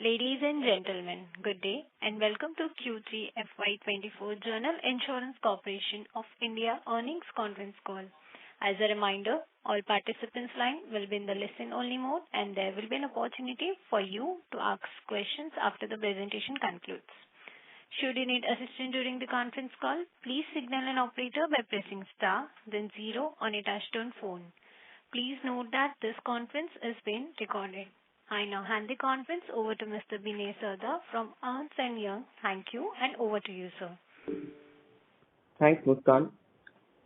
Ladies and gentlemen, good day and welcome to Q3 FY24 General Insurance Corporation of India Earnings Conference Call. As a reminder, all participants' line will be in the listen-only mode and there will be an opportunity for you to ask questions after the presentation concludes. Should you need assistance during the conference call, please signal an operator by pressing star, then 0 on a touch-tone phone. Please note that this conference is being recorded. I now hand the conference over to Mr. Binay Sarda from Ernst & Young. Thank you and over to you, sir. Thanks, Muskan.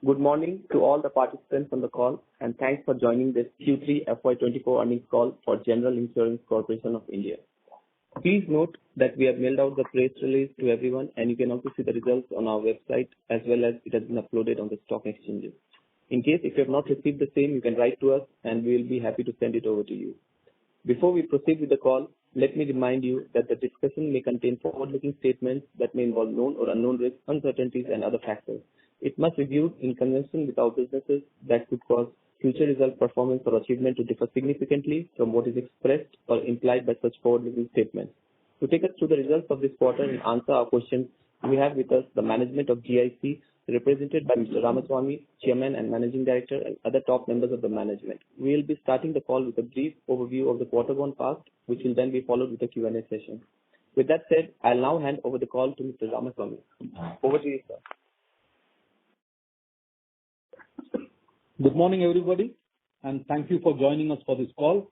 Good morning to all the participants on the call and thanks for joining this Q3 FY24 earnings call for General Insurance Corporation of India. Please note that we have mailed out the press release to everyone and you can also see the results on our website as well as it has been uploaded on the stock exchanges. In case if you have not received the same, you can write to us and we will be happy to send it over to you. Before we proceed with the call, let me remind you that the discussion may contain forward-looking statements that may involve known or unknown risks, uncertainties, and other factors. It must be viewed in conjunction with our businesses that could cause future result, performance, or achievement to differ significantly from what is expressed or implied by such forward-looking statements. To take us through the results of this quarter and answer our questions, we have with us the management of GIC, represented by Mr. Ramaswamy, Chairman and Managing Director, and other top members of the management. We will be starting the call with a brief overview of the quarter gone past, which will then be followed with a Q&A session. With that said, I'll now hand over the call to Mr. Ramaswamy. Over to you, sir. Good morning, everybody, and thank you for joining us for this call.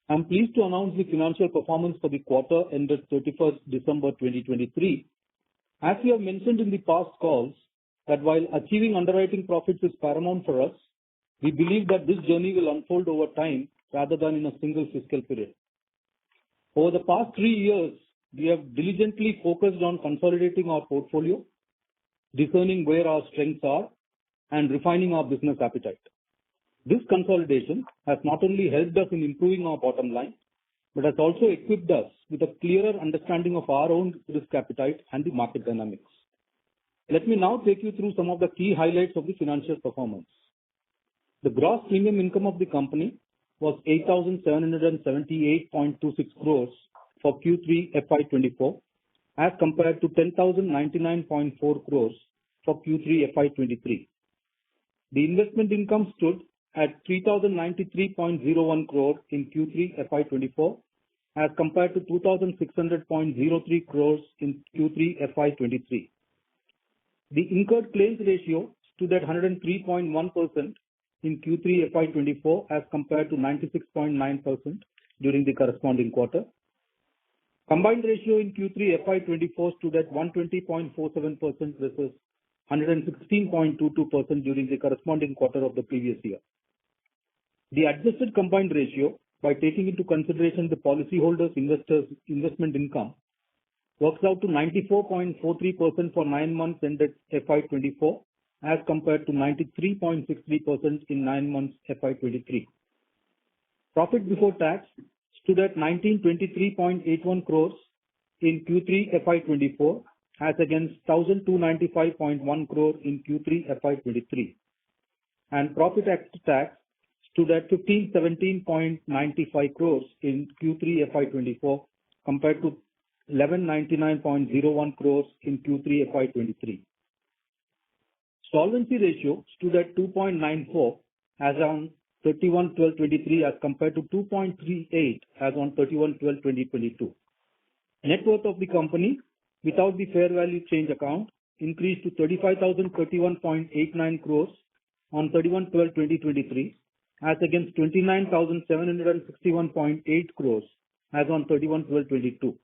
I'm pleased to announce the financial performance for the quarter ended 31st December 2023. As we have mentioned in the past calls, that while achieving underwriting profits is paramount for us, we believe that this journey will unfold over time rather than in a single fiscal period. Over the past 3 years, we have diligently focused on consolidating our portfolio, discerning where our strengths are, and refining our business appetite. This consolidation has not only helped us in improving our bottom line, but has also equipped us with a clearer understanding of our own risk appetite and the market dynamics. Let me now take you through some of the key highlights of the financial performance. The gross premium income of the company was 8,778.26 crores for Q3 FY24 as compared to 10,099.4 crores for Q3 FY23. The investment income stood at 3,093.01 crore in Q3 FY24 as compared to 2,600.03 crores in Q3 FY23. The incurred claims ratio stood at 103.1% in Q3 FY24 as compared to 96.9% during the corresponding quarter. Combined ratio in Q3 FY24 stood at 120.47% versus 116.22% during the corresponding quarter of the previous year. The adjusted combined ratio, by taking into consideration the policyholders' investment income, works out to 94.43% for 9 months ended FY24 as compared to 93.63% in 9 months FY23. Profit before tax stood at 1923.81 crores in Q3 FY24 as against 1,295.1 crore in Q3 FY23. And profit after tax stood at 1517.95 crores in Q3 FY24 compared to 1199.01 crores in Q3 FY23. Solvency ratio stood at 2.94 as on 31/12/23 as compared to 2.38 as on 31/12/2022. Net worth of the company without the fair value change account increased to 35,031.89 crores on 31/12/2023 as against 29,761.8 crores as on 31/12/22.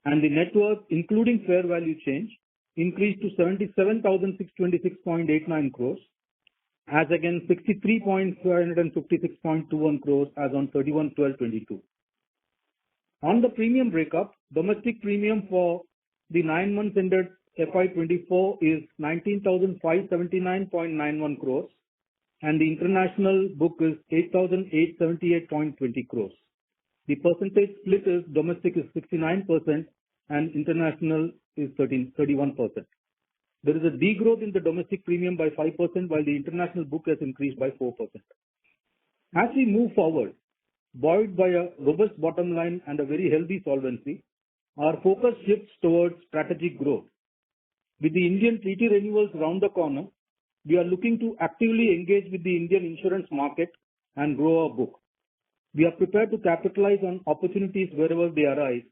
And the net worth, including fair value change, increased to 77,626.89 crores as against 63,456.21 crores as on 31/12/22. On the premium breakup, domestic premium for the 9 months ended FY24 is 19,579.91 crores and the international book is 8,878.20 crores. The percentage split is domestic is 69% and international is 31%. There is a degrowth in the domestic premium by 5% while the international book has increased by 4%. As we move forward, buoyed by a robust bottom line and a very healthy solvency, our focus shifts towards strategic growth. With the Indian treaty renewals round the corner, we are looking to actively engage with the Indian insurance market and grow our book. We are prepared to capitalize on opportunities wherever they arise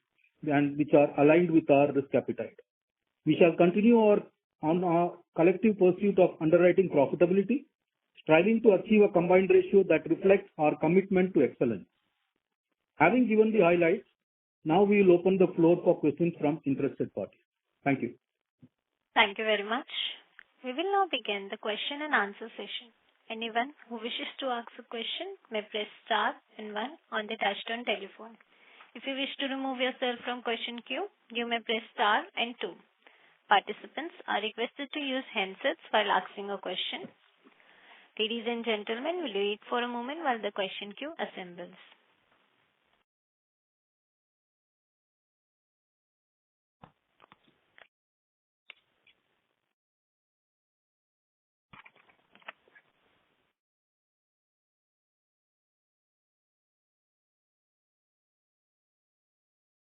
and which are aligned with our risk appetite. We shall continue on our collective pursuit of underwriting profitability, striving to achieve a combined ratio that reflects our commitment to excellence. Having given the highlights, now we will open the floor for questions from interested parties. Thank you. Thank you very much. We will now begin the question and answer session. Anyone who wishes to ask a question may press star and 1 on the touchtone telephone. If you wish to remove yourself from question queue, you may press star and 2. Participants are requested to use handsets while asking a question. Ladies and gentlemen, we'll wait for a moment while the question queue assembles.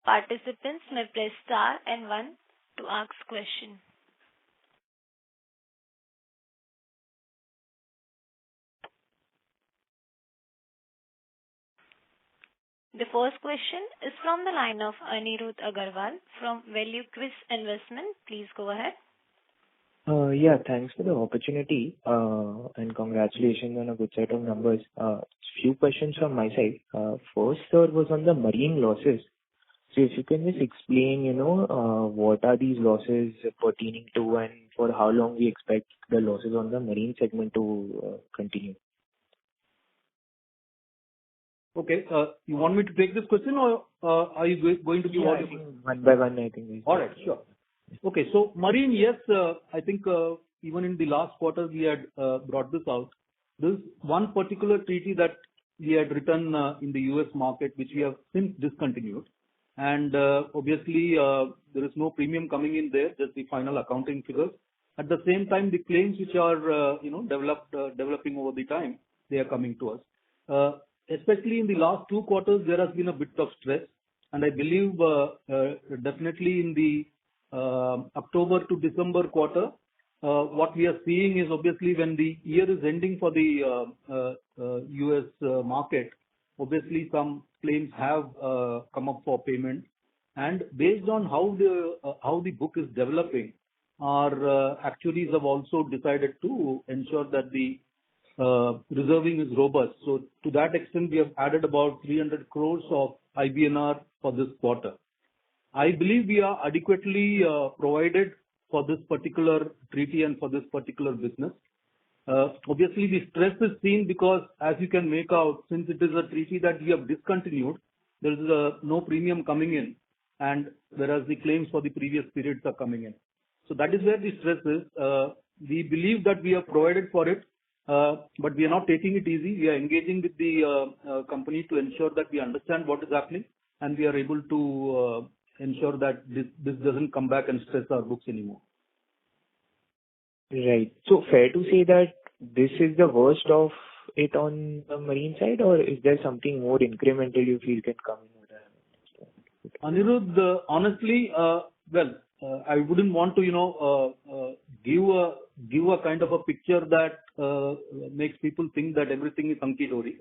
Participants may press star and 1 to ask question. The first question is from the line of Anirudh Agarwal from ValueQuest Investment. Please go ahead. Yeah, thanks for the opportunity, and congratulations on a good set of numbers. Few questions from my side. First, sir, was on the marine losses. So if you can just explain, what are these losses pertaining to, and for how long we expect the losses on the marine segment to continue? Okay. You want me to take this question, or are you going to give all your questions? One by one, I think. All right, sure. Okay, so marine, yes, I think even in the last quarter we had brought this out. This one particular treaty that we had written in the US market, which we have since discontinued. And obviously, there is no premium coming in there, just the final accounting figures. At the same time, the claims which are, developing over the time, they are coming to us. Especially in the last 2 quarters, there has been a bit of stress. And I believe definitely in the October to December quarter, what we are seeing is obviously when the year is ending for the US market, obviously some claims have come up for payment, and based on how the book is developing, our actuaries have also decided to ensure that the reserving is robust. So to that extent, we have added about 300 crores of IBNR for this quarter. I believe we are adequately provided for this particular treaty and for this particular business. Obviously, the stress is seen because, as you can make out, since it is a treaty that we have discontinued, there is no premium coming in, and whereas the claims for the previous periods are coming in. So that is where the stress is. We believe that we have provided for it, but we are not taking it easy. We are engaging with the company to ensure that we understand what is happening, and we are able to ensure that this doesn't come back and stress our books anymore. Right. So fair to say that this is the worst of it on the marine side, or is there something more incremental you feel can come in? Anirudh, honestly, I wouldn't want to, give a kind of a picture that makes people think that everything is hunky-dory.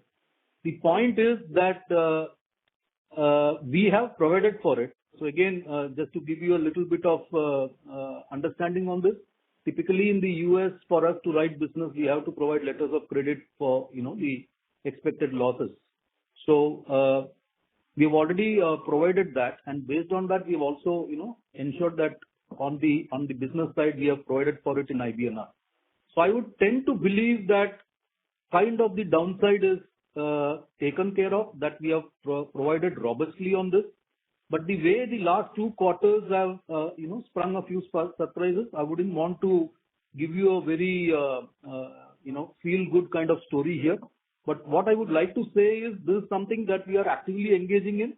The point is that we have provided for it. So again, just to give you a little bit of understanding on this, typically in the US, for us to write business, we have to provide letters of credit for, the expected losses. So we have already provided that, and based on that, we have also, ensured that on the business side, we have provided for it in IBNR. So I would tend to believe that kind of the downside is taken care of, that we have provided robustly on this. But the way the last 2 quarters have, sprung a few surprises, I wouldn't want to give you a very, feel-good kind of story here. But what I would like to say is this is something that we are actively engaging in,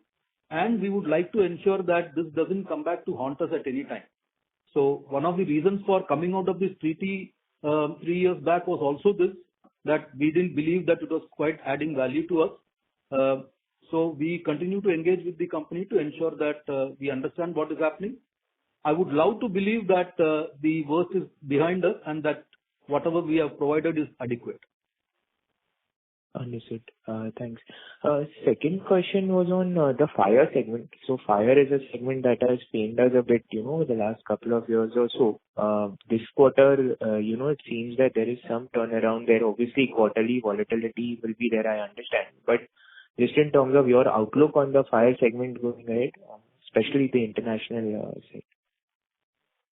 and we would like to ensure that this doesn't come back to haunt us at any time. So one of the reasons for coming out of this treaty 3 years back was also this, that we didn't believe that it was quite adding value to us. So we continue to engage with the company to ensure that we understand what is happening. I would love to believe that the worst is behind us and that whatever we have provided is adequate. Understood. Thanks. Second question was on the fire segment. So fire is a segment that has pained us a bit, over the last couple of years or so. This quarter, it seems that there is some turnaround there. Obviously, quarterly volatility will be there, I understand. But just in terms of your outlook on the fire segment going ahead, especially the international side.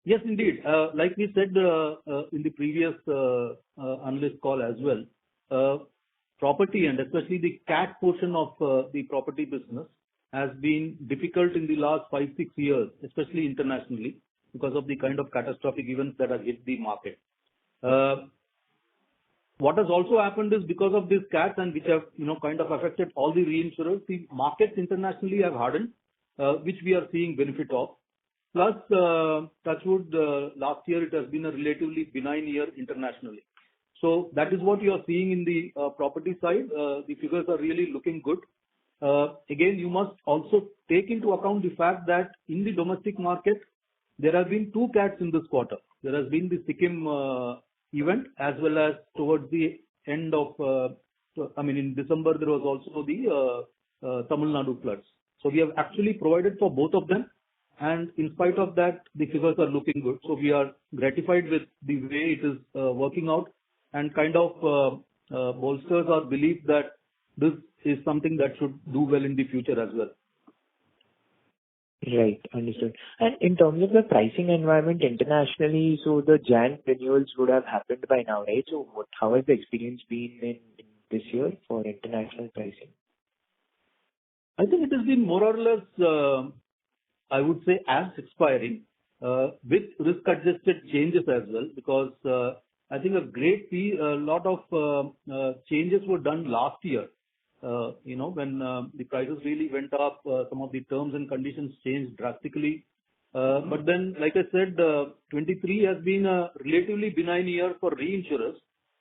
Yes, indeed. Like we said in the previous analyst call as well, property and especially the CAT portion of the property business has been difficult in the last 5-6 years, especially internationally, because of the kind of catastrophic events that have hit the market. What has also happened is because of these CATs and which have kind of affected all the reinsurers, the markets internationally have hardened, which we are seeing benefit of. Plus, touchwood, last year it has been a relatively benign year internationally. So that is what you are seeing in the property side. The figures are really looking good. Again, you must also take into account the fact that in the domestic market, there have been 2 CATs in this quarter. There has been the Sikkim event as well as towards the end of, in December, there was also the Tamil Nadu floods. So we have actually provided for both of them. And in spite of that, the figures are looking good. So we are gratified with the way it is working out and kind of bolsters our belief that this is something that should do well in the future as well. Right. Understood. And in terms of the pricing environment internationally, so the Jan renewals would have happened by now, right? So how has the experience been in this year for international pricing? I think it has been more or less, I would say, as expiring with risk-adjusted changes as well, because I think a lot of changes were done last year. When the prices really went up, some of the terms and conditions changed drastically. But then, like I said, 23 has been a relatively benign year for reinsurers,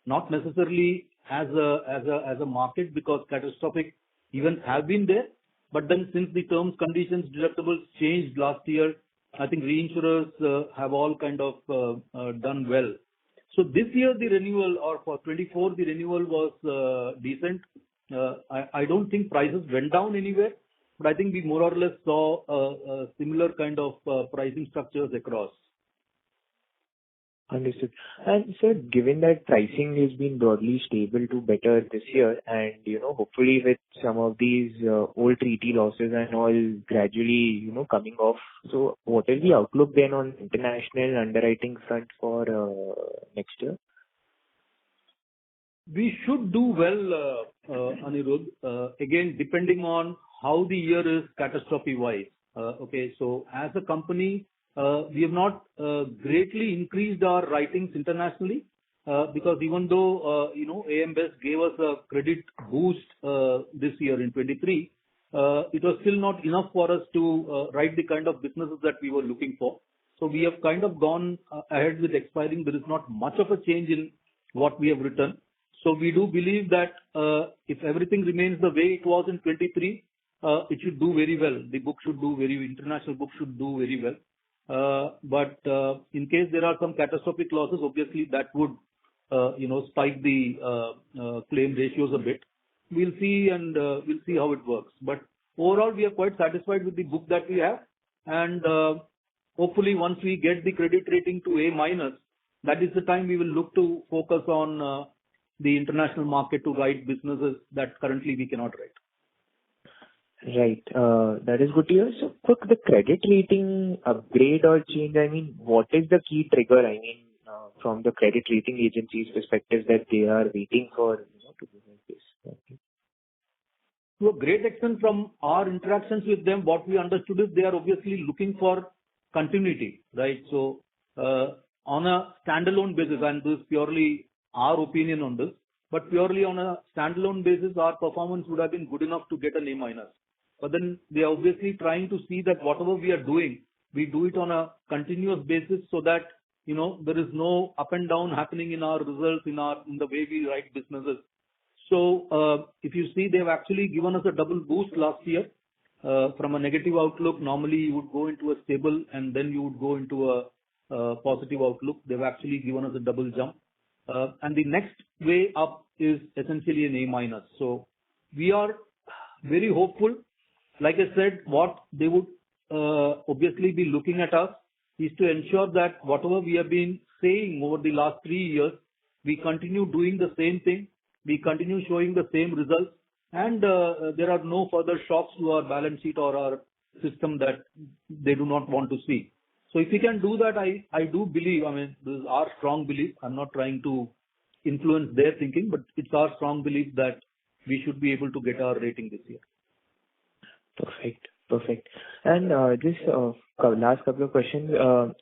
not necessarily as a market because catastrophic events have been there. But then since the terms, conditions, deductibles changed last year, I think reinsurers have all kind of done well. So this year the renewal, or for 24 the renewal was decent. I don't think prices went down anywhere, but I think we more or less saw a similar kind of pricing structures across. Understood. And sir, given that pricing has been broadly stable to better this year, and hopefully with some of these old treaty losses and all gradually coming off, so what is the outlook then on international underwriting front for next year? We should do well, Anirudh. Again, depending on how the year is catastrophe-wise. Okay, so as a company, we have not greatly increased our writings internationally because even though AM Best gave us a credit boost this year in 23, it was still not enough for us to write the kind of businesses that we were looking for. So we have kind of gone ahead with expiring. There is not much of a change in what we have written. So we do believe that if everything remains the way it was in 23, it should do very well. The book should do international book should do very well. But in case there are some catastrophic losses, obviously that would, spike the claim ratios a bit. We'll see and we'll see how it works. But overall, we are quite satisfied with the book that we have. And hopefully once we get the credit rating to A-, that is the time we will look to focus on the international market to write businesses that currently we cannot write. Right. That is good to hear. So, quick, the credit rating upgrade or change, what is the key trigger, from the credit rating agencies' perspective that they are waiting for, to do this? To a great extent from our interactions with them, what we understood is they are obviously looking for continuity, right? So, on a standalone basis, and this is purely our opinion on this, but purely on a standalone basis, our performance would have been good enough to get an A-. But then they are obviously trying to see that whatever we are doing, we do it on a continuous basis so that, there is no up and down happening in our results, in the way we write businesses. So if you see, they've actually given us a double boost last year. From a negative outlook, normally you would go into a stable and then you would go into a positive outlook. They've actually given us a double jump. And the next way up is essentially an A minus. So we are very hopeful. Like I said, what they would obviously be looking at us is to ensure that whatever we have been saying over the last 3 years, we continue doing the same thing, we continue showing the same results, and there are no further shocks to our balance sheet or our system that they do not want to see. So if we can do that, I do believe, I mean, this is our strong belief. I'm not trying to influence their thinking, but it's our strong belief that we should be able to get our rating this year. Perfect. Perfect. And just last couple of questions.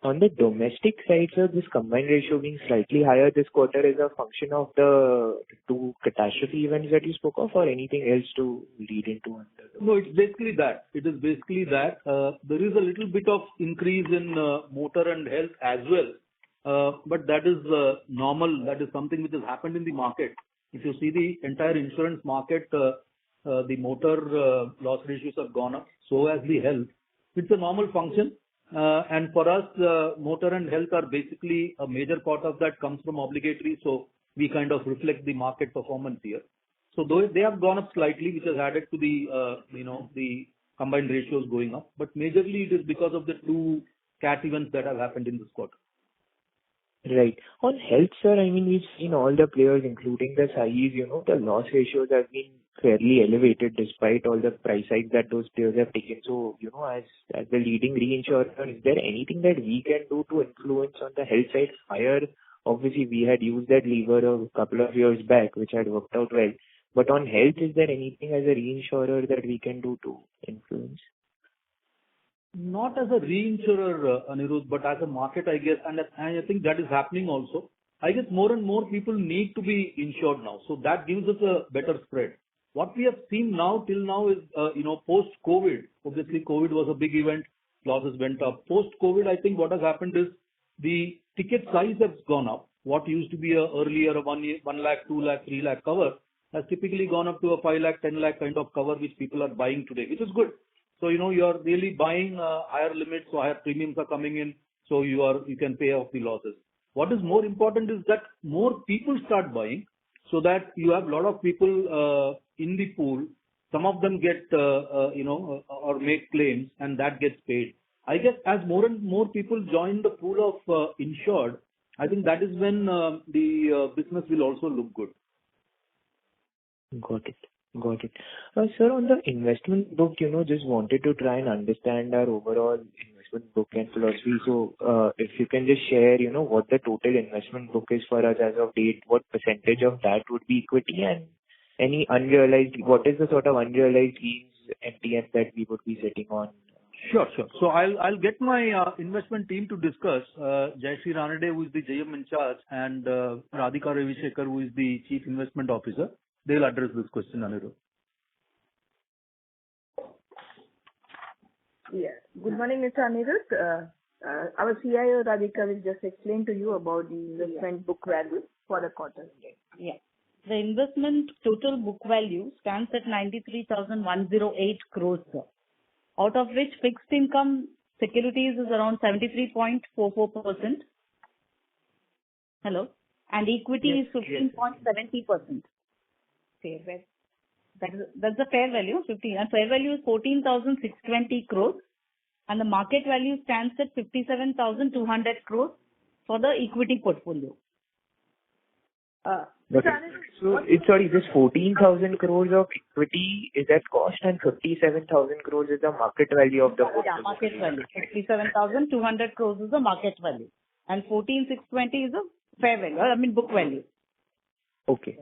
On the domestic side, sir, this combined ratio being slightly higher this quarter is a function of the two catastrophe events that you spoke of, or anything else to lead into? No, it's basically that. It is basically that. There is a little bit of increase in motor and health as well. But that is normal. That is something which has happened in the market. If you see the entire insurance market, the motor loss ratios have gone up, so has the health. It's a normal function. And for us, motor and health are basically a major part of that comes from obligatory. So we kind of reflect the market performance here. So though they have gone up slightly, which has added to the, the combined ratios going up. But majorly it is because of the two cat events that have happened in this quarter. Right. On health, sir, I mean, we've seen all the players, including the SAHIs, the loss ratios have been fairly elevated despite all the price hikes that those players have taken. So, as the leading reinsurer, is there anything that we can do to influence on the health side higher? Obviously, we had used that lever a couple of years back, which had worked out well. But on health, is there anything as a reinsurer that we can do to influence? Not as a reinsurer, Anirudh, but as a market, I guess, and I think that is happening also. I guess more and more people need to be insured now, so that gives us a better spread. What we have seen now till now is, post-COVID, obviously COVID was a big event, losses went up. Post-COVID, I think what has happened is the ticket size has gone up. What used to be earlier a 1 lakh, 2 lakh, 3 lakh cover has typically gone up to a 5 lakh, 10 lakh kind of cover which people are buying today, which is good. So, you're really buying higher limits, so higher premiums are coming in, so you can pay off the losses. What is more important is that more people start buying, so that you have a lot of people in the pool. Some of them get, or make claims, and that gets paid. I guess as more and more people join the pool of insured, I think that is when the business will also look good. Got it. Sir, on the investment book, just wanted to try and understand our overall investment book and philosophy. So, if you can just share, what the total investment book is for us as of date, what percentage of that would be equity, and any unrealized, what is the sort of unrealized gains MTM that we would be sitting on? Sure. So I'll get my investment team to discuss. Jayashree Ranade, who is the JM in charge, and Radhika Ravisekar, who is the Chief Investment Officer. They'll address this question, Anirudh. Yes. Good morning, Mr. Anirudh. Our CIO Radhika will just explain to you about the investment book value for the quarter. Yeah. The investment total book value stands at 93,108 crores, sir. Out of which fixed income securities is around 73.44%. Hello? And equity is 15.70%. Fair value. That's the fair value, 15. And fair value is 14,620 crores. And the market value stands at 57,200 crores for the equity portfolio. So, this 14,000 crores of equity is at cost and 57,000 crores is the market value of the portfolio. Yeah, market value. 57,200 crores is the market value. And 14,620 is the fair value, book value. Okay.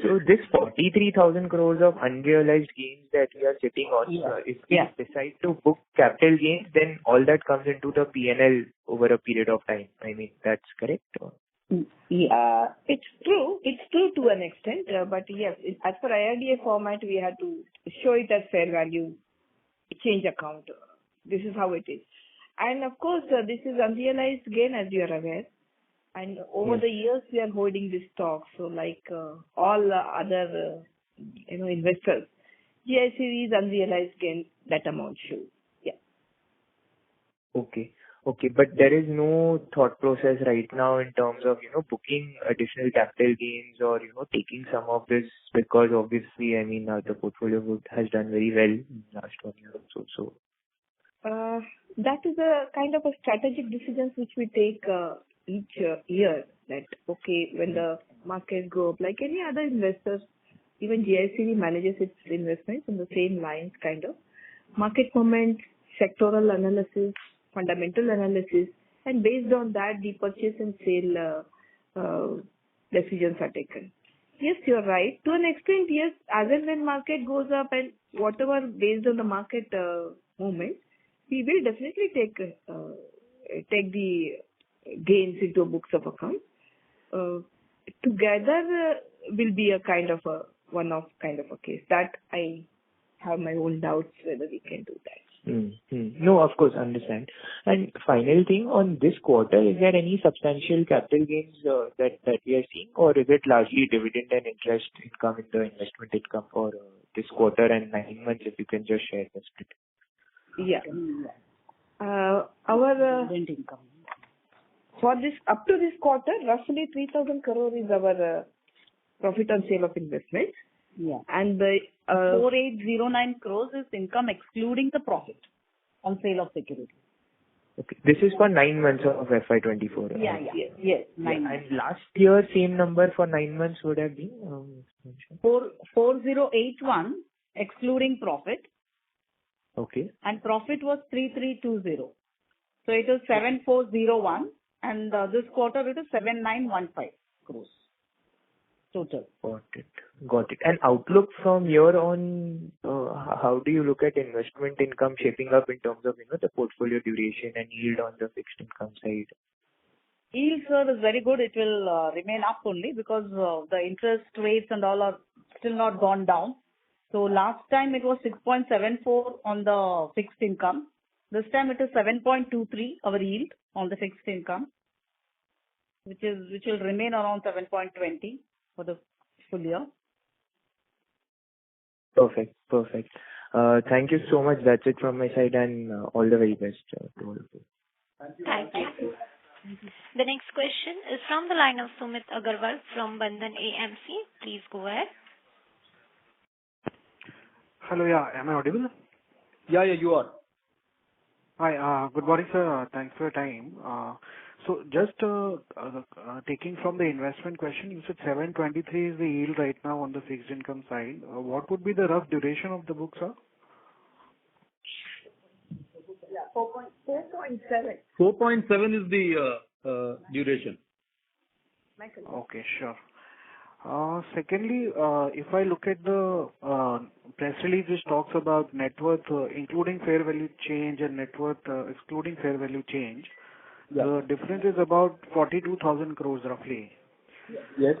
So this 43,000 crores of unrealized gains that we are sitting on, if we decide to book capital gains, then all that comes into the P&L over a period of time. That's correct? Yeah, it's true. It's true to an extent, but yes, as per IRDA format, we had to show it as fair value change account. This is how it is. And of course, this is unrealized gain, as you are aware. And over the years, we are holding this stock. So like all other, investors, GI series unrealized gain, that amount shows. Yeah. Okay. Okay. But there is no thought process right now in terms of, booking additional capital gains or, taking some of this, because obviously, I mean, the portfolio has done very well in last 1 year or so. That is a kind of a strategic decisions which we take each year, that, okay, when the markets go up, like any other investors, even GICV manages its investments in the same lines, kind of. Market movement, sectoral analysis, fundamental analysis, and based on that, the purchase and sale decisions are taken. Yes, you're right. To an extent, yes, as and when market goes up and whatever based on the market movement, we will definitely take the gains into books of accounts. Together will be a kind of a one-off kind of a case. That I have my own doubts whether we can do that. No, of course, understand. And final thing on this quarter, is there any substantial capital gains that we are seeing, or is it largely dividend and interest income in the investment income for this quarter and 9 months? If you can just share the split. Yeah. Our Dividend income. for this up to this quarter, roughly 3,000 crore is our profit on sale of investments. Yeah. And the 4,809 crores is income excluding the profit on sale of securities. Okay. This is for 9 months of FY24. Yeah. Yes. 9 months. And last year, same number for 9 months would have been? 4,081 excluding profit. Okay. And profit was 3,320. So it is 7,401, and this quarter it is 7,915 crores total. Got it. And outlook from here on, how do you look at investment income shaping up in terms of, the portfolio duration and yield on the fixed income side? Yield, sir, is very good. It will remain up only because the interest rates and all are still not gone down. So last time it was 6.74 on the fixed income. This time it is 7.23 our yield on the fixed income, which will remain around 7.20 for the full year. Perfect. Thank you so much. That's it from my side, and all the very best to all of you. Thank you. The next question is from the line of Sumit Agarwal from Bandhan AMC. Please go ahead. Hello, yeah. Am I audible? Yeah, you are. Hi, good morning, sir. Thanks for your time. So just taking from the investment question, you said 723 is the yield right now on the fixed income side. What would be the rough duration of the book, sir? 4.7. 4.7 is the duration. Okay, sure. Secondly, if I look at the press release which talks about net worth including fair value change and net worth excluding fair value change, the difference is about 42,000 crores roughly. Yes.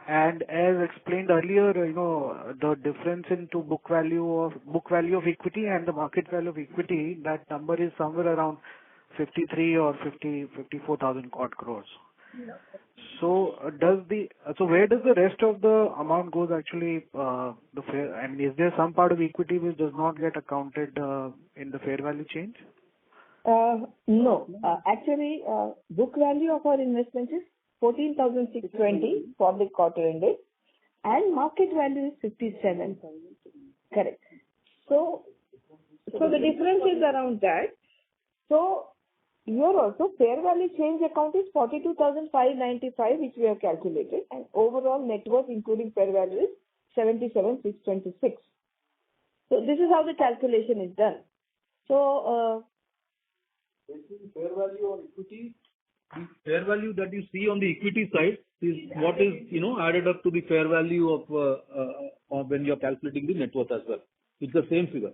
And as explained earlier, the difference into book value of equity and the market value of equity, that number is somewhere around 53 or 54,000 odd crores. So where does the rest of the amount goes actually? Is there some part of equity which does not get accounted in the fair value change? No. Actually, book value of our investments is 14,620 for the quarter ended, and market value is 57. Correct. So the difference is around that. So here also fair value change account is 42,595, which we have calculated, and overall net worth including fair value is 77,626. So this is how the calculation is done. So Fair value on equity, the fair value that you see on the equity side is what is added up to the fair value of when you are calculating the net worth as well. It's the same figure.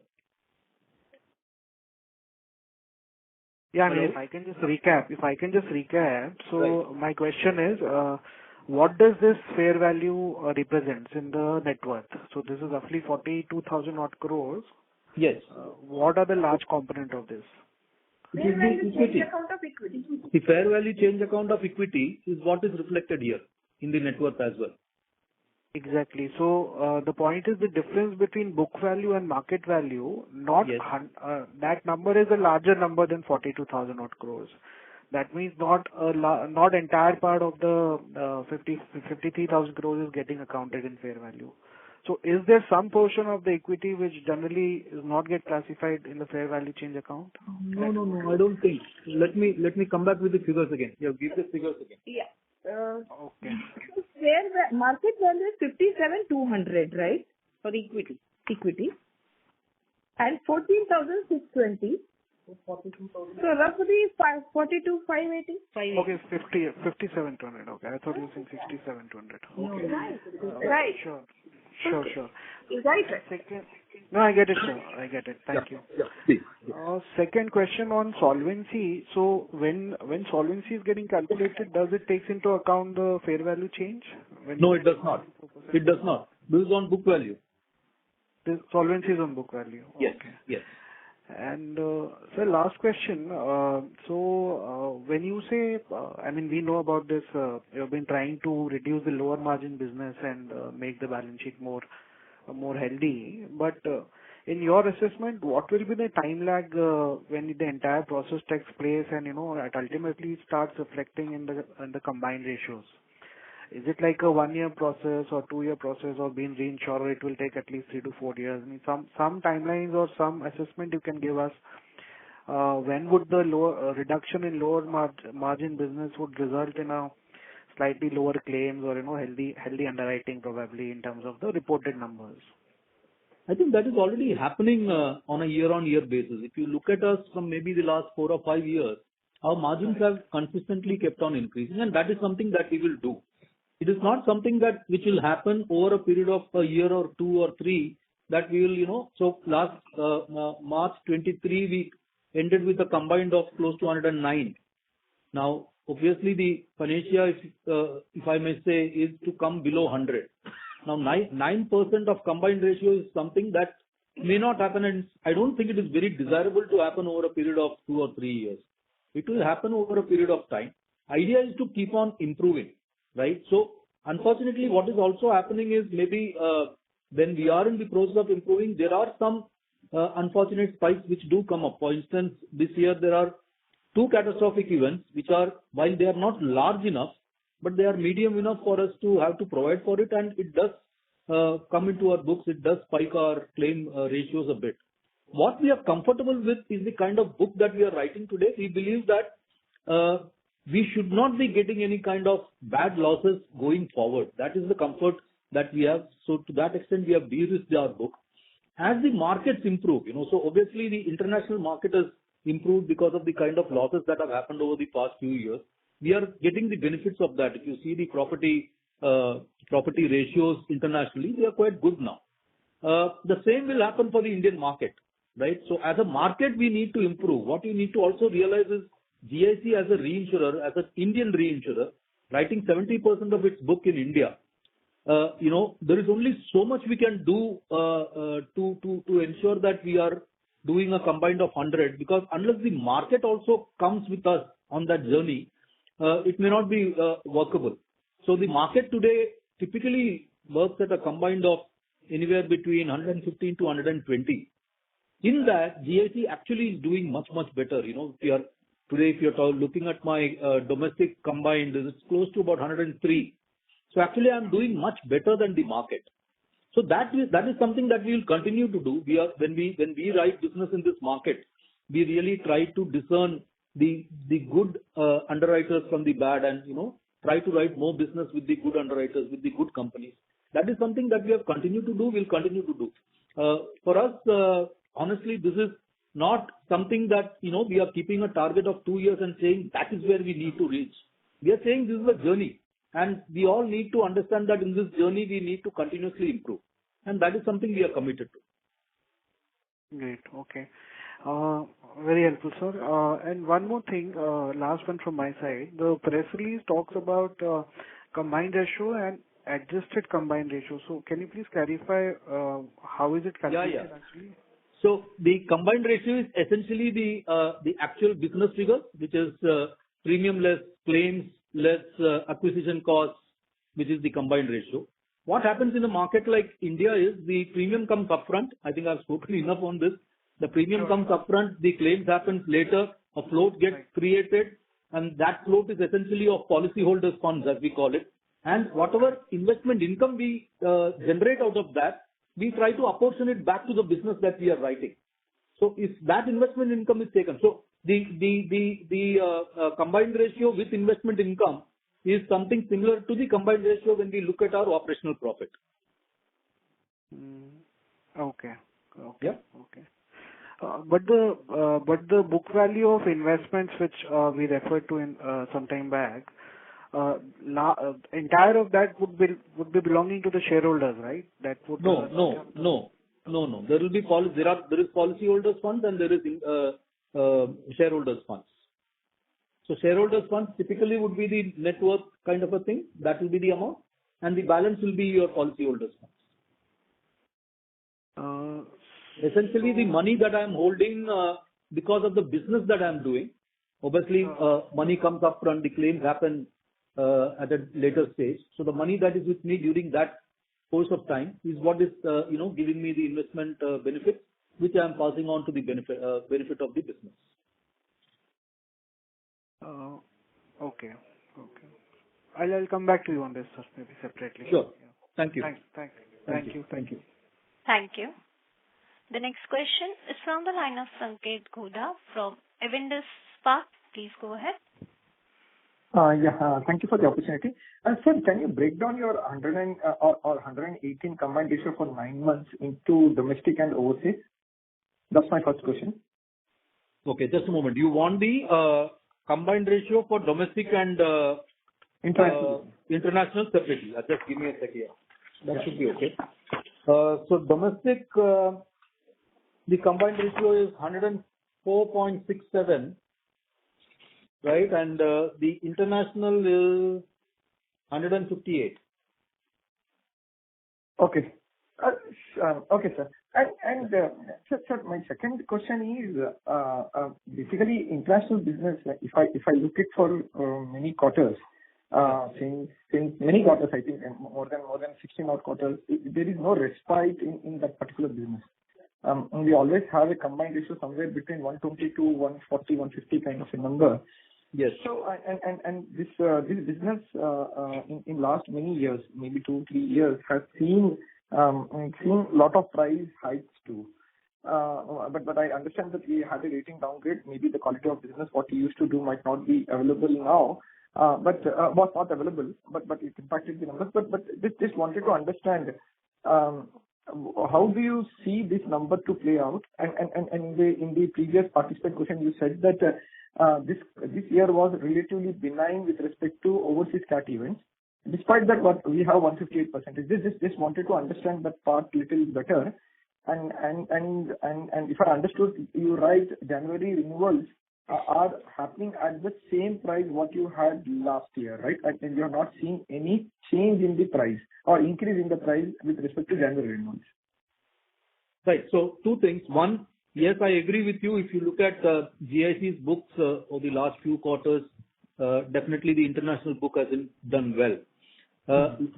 Yeah, if I can just recap. So right. My question is, what does this fair value represents in the net worth? So this is roughly 42,000 odd crores. Yes. What are the large component of this? It Fair is value the change equity. account of equity. The fair value change account of equity is what is reflected here in the net worth as well. Exactly. So, the point is the difference between book value and market value, not Yes. that number is a larger number than 42,000 odd crores. That means not entire part of the 53,000 crores is getting accounted in fair value. So is there some portion of the equity which generally is not get classified in the fair value change account? No, I don't think. Let me come back with the figures again. Yeah, give the figures again. Yeah. Okay. Market value is 57,200, right? For equity. And 14,620. So roughly 42,580. Okay, 57,200. Okay, I thought you were saying 67,200. Okay. Right. Sure. Is right? No, I get it, sir. I get it. Thank you. Yeah, please. Second question on solvency. So when solvency is getting calculated, does it takes into account the fair value change? No, it does not. It does not. This is on book value. The solvency is on book value. Yes. Okay. Yes. And sir, last question. When you say, I mean, we know about this, you have been trying to reduce the lower margin business and make the balance sheet more healthy. But in your assessment, what will be the time lag when the entire process takes place and, it ultimately starts reflecting in the combined ratios? Is it like a 1-year process or 2-year process, or being reinsurer, it will take at least 3 to 4 years? I mean, some timelines or some assessment you can give us. When would the lower reduction in lower margin business would result in a slightly lower claims or healthy underwriting probably in terms of the reported numbers? I think that is already happening on a year-on-year basis. If you look at us from maybe the last 4 or 5 years, our margins have consistently kept on increasing, and that is something that we will do. It is not something which will happen over a period of a year or 2 or 3 that we will, So last March 23, we ended with a combined of close to 109. Now, obviously, the panacea, if I may say, is to come below 100. Now, 9% of combined ratio is something that may not happen, and I don't think it is very desirable to happen over a period of 2 or 3 years. It will happen over a period of time. Idea is to keep on improving, right? So, unfortunately, what is also happening is maybe when we are in the process of improving, there are some unfortunate spikes which do come up. For instance, this year there are 2 catastrophic events which are, while they are not large enough, but they are medium enough for us to have to provide for it, and it does come into our books. It does spike our claim ratios a bit. What we are comfortable with is the kind of book that we are writing today. We believe that we should not be getting any kind of bad losses going forward. That is the comfort that we have. So to that extent, we have de-risked our book. As the markets improve, so obviously the international market has improved because of the kind of losses that have happened over the past few years. We are getting the benefits of that. If you see the property ratios internationally, they are quite good now. The same will happen for the Indian market, right? So as a market, we need to improve. What you need to also realize is GIC as a reinsurer, as an Indian reinsurer, writing 70% of its book in India, there is only so much we can do to ensure that we are doing a combined of 100, because unless the market also comes with us on that journey, it may not be workable. So the market today typically works at a combined of anywhere between 115 to 120. In that, GIC actually is doing much, much better. If you're looking at my domestic combined, it's close to about 103. So actually, I'm doing much better than the market. So that is something that we will continue to do. When we write business in this market, we really try to discern the good underwriters from the bad, and try to write more business with the good underwriters, with the good companies. That is something that we have continued to do. We'll continue to do. For us, honestly, this is not something that we are keeping a target of 2 years and saying that is where we need to reach. We are saying this is a journey, and we all need to understand that in this journey we need to continuously improve, and that is something we are committed to. Great. Okay. Very helpful, sir. And one more thing, last one from my side. The press release talks about combined ratio and adjusted combined ratio. So can you please clarify how is it calculated actually? So the combined ratio is essentially the actual business figure, which is premium less claims less acquisition costs, which is the combined ratio. What happens in a market like India is the premium comes upfront. I think I've spoken enough on this. The premium comes upfront, the claims happens later, a float gets created, and that float is essentially of policyholders' funds, as we call it. And whatever investment income we generate out of that, we try to apportion it back to the business that we are writing. So if that investment income is taken, so the combined ratio with investment income is something similar to the combined ratio when we look at our operational profit. Okay. Yeah. Okay. But the book value of investments which we referred to in some time back, entire of that would be belonging to the shareholders, right? That would No. There will be there is policyholders funds and there is shareholders funds. So shareholders funds typically would be the net worth kind of a thing. That will be the amount, and the balance will be your policyholders funds. Essentially, the money that I am holding because of the business that I am doing, obviously money comes up front, the claims happen at a later stage. So the money that is with me during that course of time is what is giving me the investment benefit, which I am passing on to the benefit of the business. Okay. I'll come back to you on this, sir, maybe separately. Sure. Thank you. Thank you. Thank you. The next question is from the line of Sanket Godha from Avendus Spark. Please go ahead. Thank you for the opportunity. Sir, can you break down your 118 combined ratio for 9 months into domestic and overseas? That's my first question. Okay, just a moment. You want the combined ratio for domestic and international separately. Just give me a second here. That should be okay. So domestic, the combined ratio is 104.67, right? And the international is 158. Okay. Okay, sir. And sir, my second question is basically international business. If I look at for many quarters, since many quarters, I think more than 16 odd quarters, there is no respite in that particular business. We always have a combined ratio somewhere between 120 to 140, 150 kind of a number. Yes. So and this business in last many years, maybe 2-3 years, has seen lot of price hikes too. But I understand that we had a rating downgrade. Maybe the quality of business what we used to do might not be available now. But was not available. But it impacted the numbers. But just wanted to understand. How do you see this number to play out? And in the previous participant question, you said that this year was relatively benign with respect to overseas cat events. Despite that, what we have 158%. Just wanted to understand that part little better. And if I understood you right, January renewals are happening at the same price what you had last year, right? And you are not seeing any change in the price or increase in the price with respect to January renewals. Right. So two things. One, yes, I agree with you. If you look at GIC's books over the last few quarters, definitely the international book hasn't done well.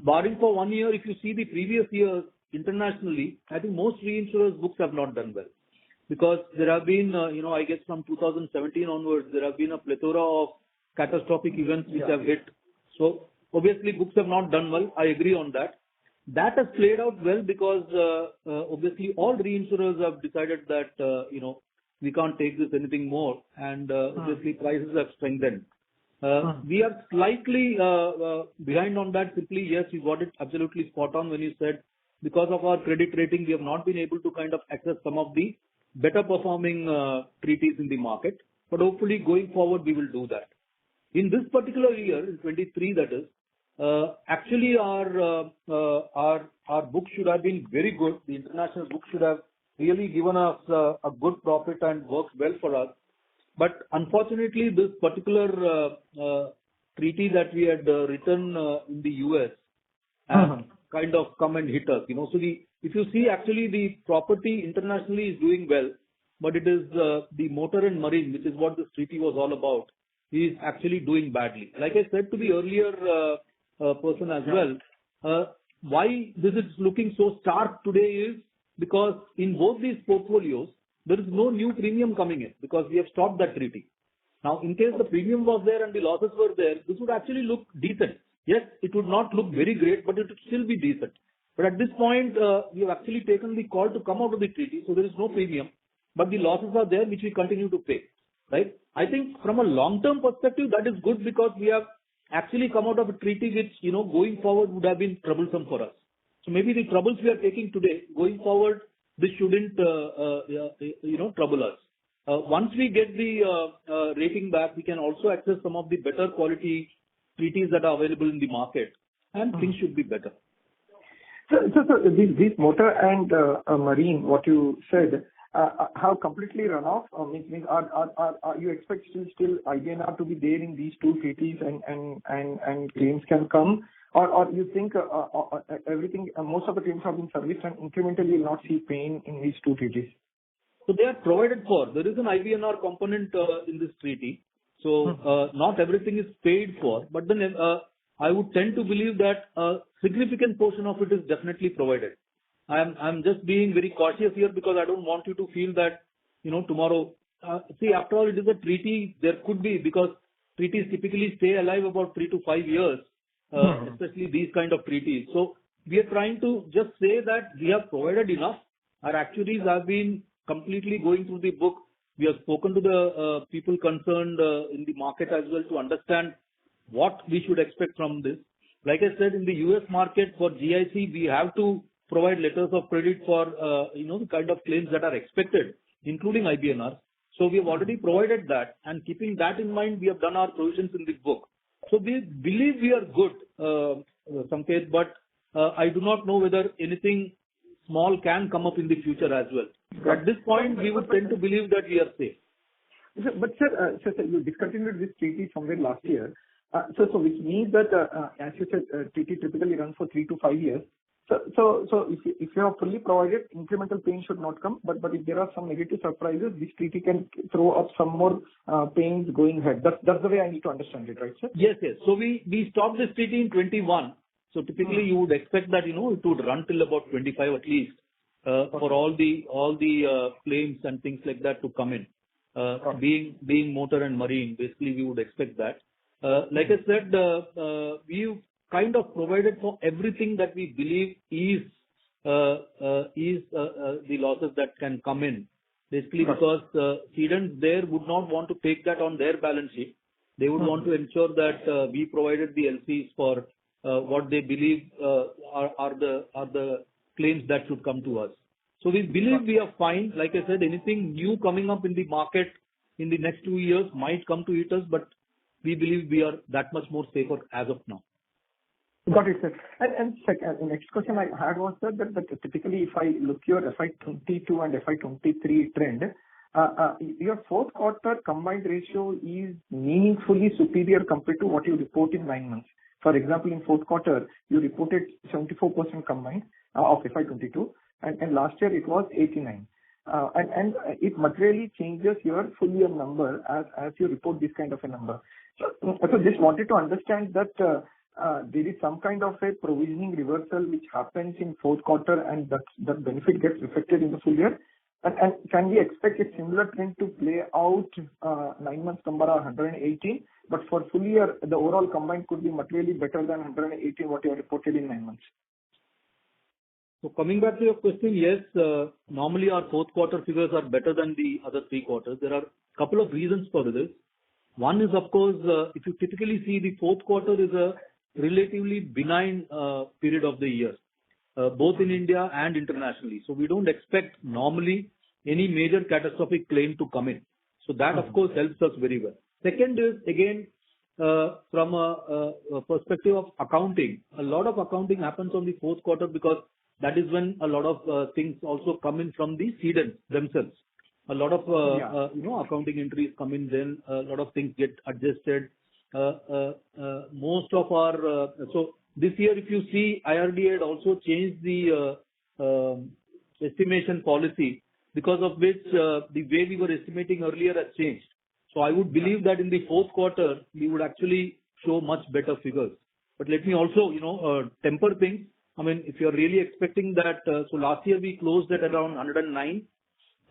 Barring for 1 year, if you see the previous years internationally, I think most reinsurers' books have not done well. Because there have been, I guess from 2017 onwards, there have been a plethora of catastrophic events which have hit. So obviously books have not done well. I agree on that. That has played out well because obviously all reinsurers have decided that, we can't take this anything more. And obviously prices have strengthened. We are slightly behind on that. Simply, yes, you got it absolutely spot on when you said because of our credit rating, we have not been able to kind of access some of the better performing treaties in the market, but hopefully going forward we will do that. In this particular year, in 23, that is, actually our book should have been very good. The international book should have really given us a good profit and worked well for us. But unfortunately, this particular treaty that we had written in the US has kind of come and hit us. So if you see actually the property internationally is doing well, but it is the motor and marine, which is what this treaty was all about, is actually doing badly. Like I said to the earlier person as well, why this is looking so stark today is because in both these portfolios, there is no new premium coming in because we have stopped that treaty. Now, in case the premium was there and the losses were there, this would actually look decent. Yes, it would not look very great, but it would still be decent. But at this point, we have actually taken the call to come out of the treaty, so there is no premium, but the losses are there, which we continue to pay, right? I think from a long-term perspective, that is good because we have actually come out of a treaty which, going forward would have been troublesome for us. So maybe the troubles we are taking today, going forward, this shouldn't, trouble us. Once we get the rating back, we can also access some of the better quality treaties that are available in the market, and things should be better. So these motor and marine, what you said, have completely run off? Means are you expect still IBNR to be there in these two treaties and claims can come? Or you think everything, most of the claims have been serviced and incrementally will not see pain in these two treaties? So they are provided for. There is an IBNR component in this treaty. So not everything is paid for, but then I would tend to believe that a significant portion of it is definitely provided. I'm just being very cautious here because I don't want you to feel that, tomorrow, see, after all, it is a treaty. There could be, because treaties typically stay alive about 3 to 5 years, especially these kind of treaties. So we are trying to just say that we have provided enough. Our actuaries have been completely going through the book. We have spoken to the people concerned in the market as well to understand what we should expect from this. Like I said, in the US market for GIC, we have to provide letters of credit for, the kind of claims that are expected, including IBNR. So we have already provided that, and keeping that in mind, we have done our provisions in the book. So we believe we are good, Sanket, but I do not know whether anything small can come up in the future as well. At this point, we would tend to believe that we are safe. But sir, you discontinued this treaty somewhere last year. So which means that, as you said, treaty typically runs for 3 to 5 years. So if you are fully provided, incremental pain should not come. But if there are some negative surprises, this treaty can throw up some more pains going ahead. That's the way I need to understand it, right, sir? Yes. So we stopped this treaty in 21. So typically you would expect that, it would run till about 25 at least, for all the claims and things like that to come in. Being motor and marine, basically we would expect that. Like I said, we've kind of provided for everything that we believe is the losses that can come in. Basically because cedents there would not want to take that on their balance sheet. They would want to ensure that we provided the LCs for what they believe are the claims that should come to us. So we believe we are fine. Like I said, anything new coming up in the market in the next 2 years might come to hit us, but we believe we are that much more safer as of now. Got it, sir. And second, the next question I had was, sir, that typically if I look your FY22 and FY23 trend, your fourth quarter combined ratio is meaningfully superior compared to what you report in 9 months. For example, in fourth quarter, you reported 74% combined of FY22, and last year it was 89. And it materially changes your full year number as you report this kind of a number. So just wanted to understand that there is some kind of a provisioning reversal which happens in fourth quarter, and that benefit gets reflected in the full year. And can we expect a similar trend to play out? 9 months number are 118, but for full year, the overall combined could be materially better than 118 what you have reported in 9 months. So coming back to your question, yes, normally our fourth quarter figures are better than the other 3 quarters. There are a couple of reasons for this. One is, of course, if you typically see the fourth quarter is a relatively benign period of the year, both in India and internationally. So we don't expect normally any major catastrophic claim to come in. So that, of course, helps us very well. Second is, again, from a perspective of accounting, a lot of accounting happens on the fourth quarter because that is when a lot of things also come in from the cedents themselves. A lot of accounting entries come in, then a lot of things get adjusted. Most of our so this year, if you see, IRDA had also changed the estimation policy, because of which the way we were estimating earlier has changed. So I would believe that in the fourth quarter, we would actually show much better figures. But let me also, temper things. I mean, if you're really expecting that, so last year we closed at around 109.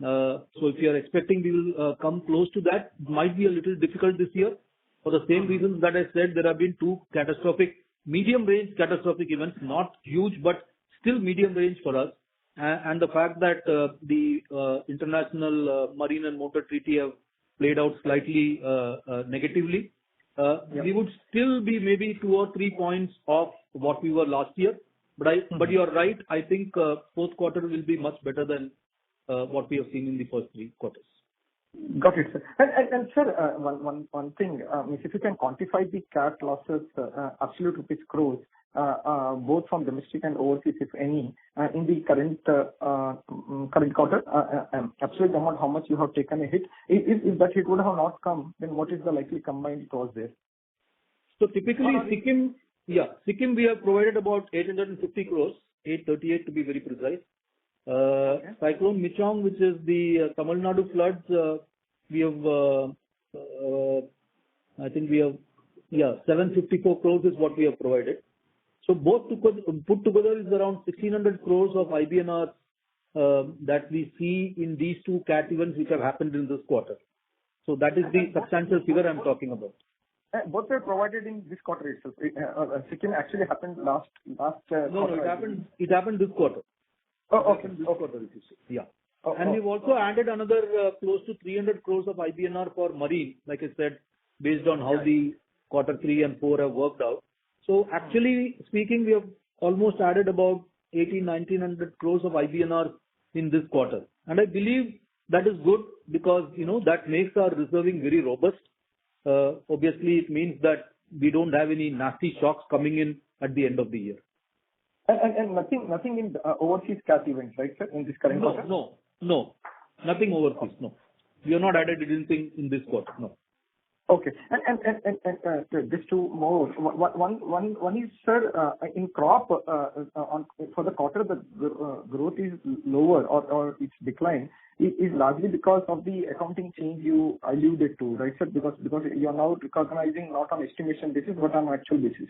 So if you are expecting we will come close to that, it might be a little difficult this year. For the same reasons that I said, there have been two medium range catastrophic events, not huge, but still medium range for us. And the fact that the international marine and motor treaty have played out slightly negatively, we would still be maybe 2 or 3 points off what we were last year. But you are right. I think fourth quarter will be much better than what we have seen in the first 3 quarters. Got it, sir. And sir, one thing, if you can quantify the cat losses, absolute rupees crores, both from domestic and overseas, if any, in the current quarter, absolute amount, how much you have taken a hit. If that hit would have not come, then what is the likely combined loss there? So typically, Sikkim we have provided about 850 crores, 838 to be very precise. Cyclone Michong, which is the Tamil Nadu floods, we have, I think we have, 754 crores is what we have provided. So both put together is around 1600 crores of IBNR that we see in these two cat events which have happened in this quarter. So that is the substantial figure I'm talking about. Both were provided in this quarter itself. Sikkim actually happened last. No, it happened this quarter. Oh, okay. This quarter, if you see. Yeah. And we've also added another close to 300 crores of IBNR for marine, like I said, based on how the quarter 3 and 4 have worked out. So actually speaking, we have almost added about 1900 crores of IBNR in this quarter. And I believe that is good because, that makes our reserving very robust. Obviously, it means that we don't have any nasty shocks coming in at the end of the year. And nothing in overseas cat events, right, sir, in this current quarter? No. Nothing overseas, no. We have not added anything in this quarter, no. Okay. And just two more. One is, sir, in crop, for the quarter, the growth is lower or its decline is largely because of the accounting change you alluded to, right, sir? Because you are now recognizing not on estimation basis, but on actual basis.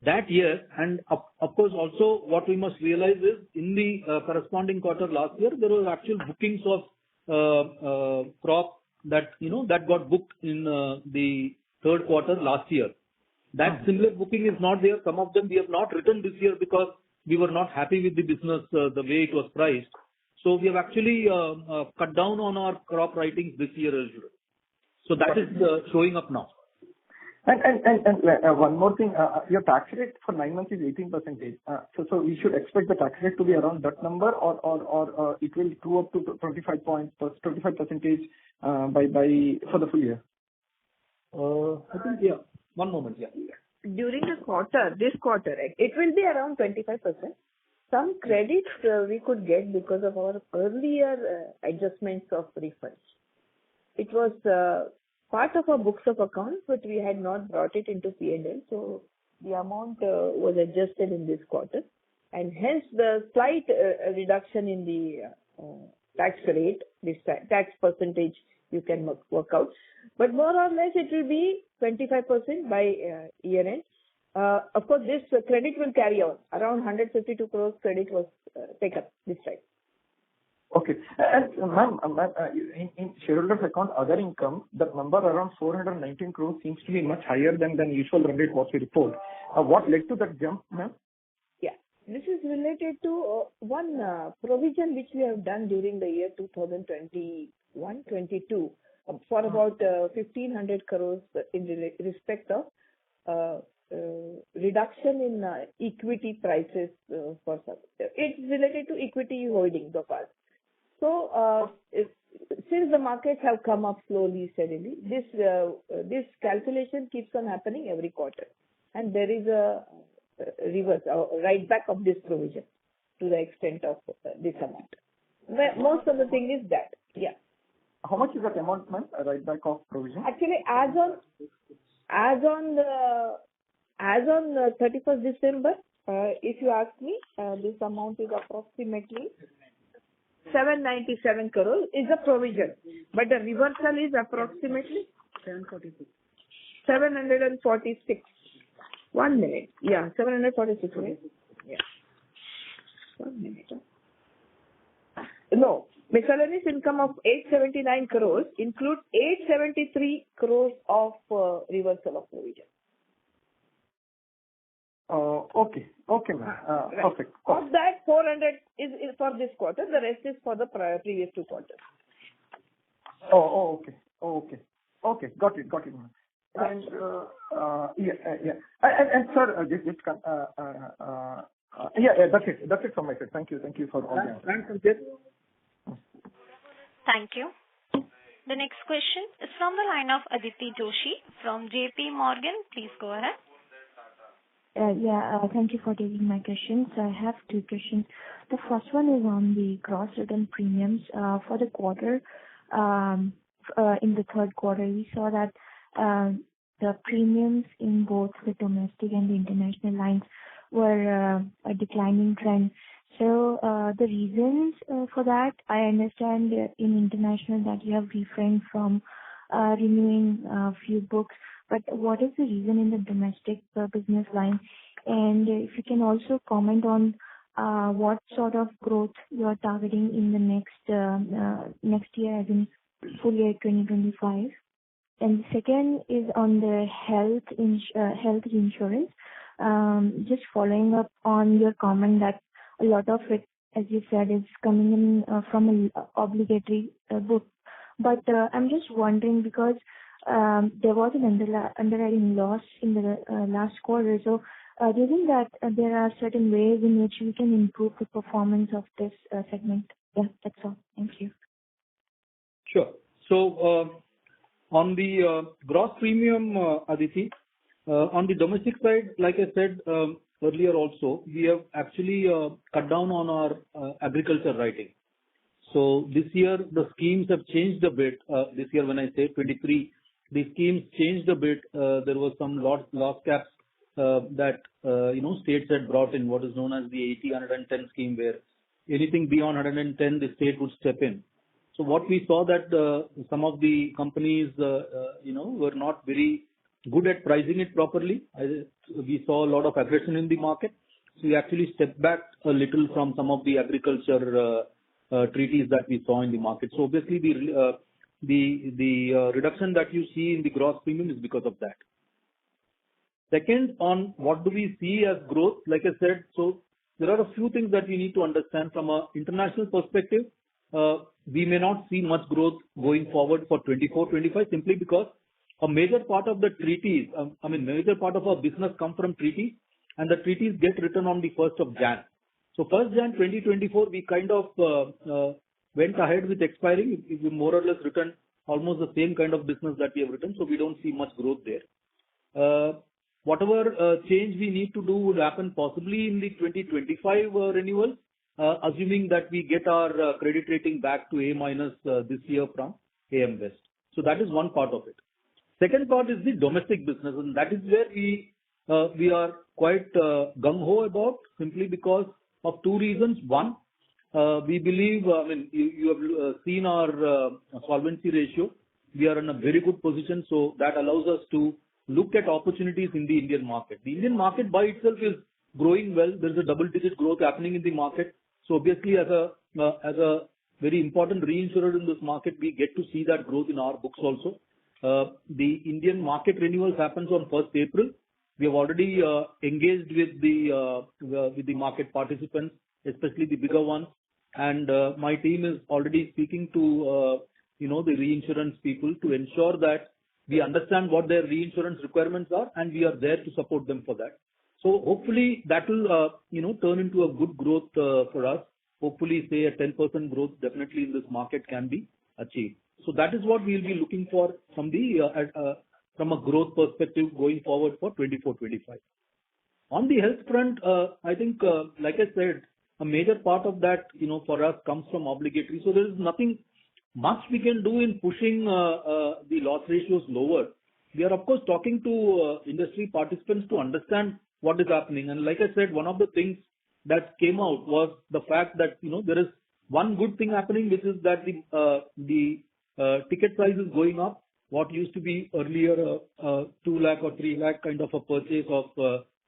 That year, and of course also what we must realize is in the corresponding quarter last year, there was actual bookings of crop that got booked in the third quarter last year. That similar booking is not there. Some of them we have not written this year because we were not happy with the business the way it was priced. So we have actually cut down on our crop writings this year as well. So that is showing up now. And one more thing, your tax rate for 9 months is 18%. So we should expect the tax rate to be around that number, or it will go up to 25% by for the full year. I think 1 moment, During this quarter, it will be around 25%. Some credits we could get because of our earlier adjustments of refunds. It was part of our books of accounts, but we had not brought it into P&L. So the amount was adjusted in this quarter, and hence the slight reduction in the tax rate, this tax percentage you can work out. But more or less it will be 25% by year end. Of course, this credit will carry on. Around 152 crores credit was taken this time. Okay. And ma'am, in shareholders account other income, the number around 419 crores seems to be much higher than usual run rate what we report. What led to that jump, ma'am? Yeah, this is related to one provision which we have done during the year 2021-22 for about 1,500 crores in respect of reduction in equity prices for some. It's related to equity holdings of us. So, since the markets have come up slowly, steadily, this calculation keeps on happening every quarter, and there is a reverse, write back of this provision to the extent of this amount. But most of the thing is that, yeah. How much is that amount, ma'am? A write back of provision? Actually, as on 31st December, If you ask me, this amount is approximately 797 crores is a provision, but the reversal is approximately 746. 1 minute. Yeah, 746. Right? Yeah. 1 minute. No, miscellaneous income of 879 crores includes 873 crores of reversal of provision. Okay, ma'am. Perfect. Of that, 400 is for this quarter. The rest is for the previous 2 quarters. Okay. Got it, ma'am. And yeah. And sir, that's it from my side. Thank you for all the answers. Thanks, Ankit. Thank you. The next question is from the line of Aditi Joshi from JP Morgan. Please go ahead. Thank you for taking my questions. I have 2 questions. The first one is on the gross written premiums for the quarter. In the third quarter, we saw that the premiums in both the domestic and the international lines were a declining trend. So the reasons for that, I understand in international that you have refrained from renewing a few books, but what is the reason in the domestic business line? And if you can also comment on what sort of growth you are targeting in the next year, as in full year 2025. And the second is on the health insurance. Just following up on your comment that a lot of it, as you said, is coming in from an obligatory book. But I'm just wondering because there was an underwriting loss in the last quarter. So do you think that there are certain ways in which we can improve the performance of this segment? Yeah, that's all. Thank you. Sure. So on the gross premium, Aditi, on the domestic side, like I said earlier also, we have actually cut down on our agriculture writing. So this year the schemes have changed a bit. This year when I say 23, the schemes changed a bit. There was some loss caps that states had brought in, what is known as the 80-110 scheme, where anything beyond 110 the state would step in. So what we saw that some of the companies were not very good at pricing it properly. We saw a lot of aggression in the market. So we actually stepped back a little from some of the agriculture treaties that we saw in the market. So obviously the reduction that you see in the gross premium is because of that. Second, on what do we see as growth, like I said, so there are a few things that we need to understand from an international perspective. We may not see much growth going forward for 24-25 simply because a major part of the treaties, major part of our business come from treaties, and the treaties get written on the 1st of Jan. So 1st Jan 2024, we kind of went ahead with expiring. We more or less written almost the same kind of business that we have written, so we don't see much growth there. Whatever change we need to do would happen possibly in the 2025 renewal, assuming that we get our credit rating back to A- this year from AM Best. So that is one part of it. Second part is the domestic business, and that is where we are quite gung-ho about, simply because of 2 reasons. One, we believe, you have seen our solvency ratio. We are in a very good position, so that allows us to look at opportunities in the Indian market. The Indian market by itself is growing well. There is a double-digit growth happening in the market. So obviously, as a very important reinsurer in this market, we get to see that growth in our books also. The Indian market renewals happens on 1st April. We have already engaged with the market participants, especially the bigger ones, and my team is already speaking to the reinsurance people to ensure that we understand what their reinsurance requirements are, and we are there to support them for that. So hopefully that will turn into a good growth for us. Hopefully, say a 10% growth definitely in this market can be achieved. So that is what we will be looking for from a growth perspective going forward for 24-25. On the health front, I think, like I said, a major part of that, for us comes from obligatory. So there is nothing much we can do in pushing the loss ratios lower. We are of course talking to industry participants to understand what is happening. And like I said, one of the things that came out was the fact that, there is one good thing happening, which is that the ticket size is going up. What used to be earlier 2 lakh or 3 lakh kind of a purchase of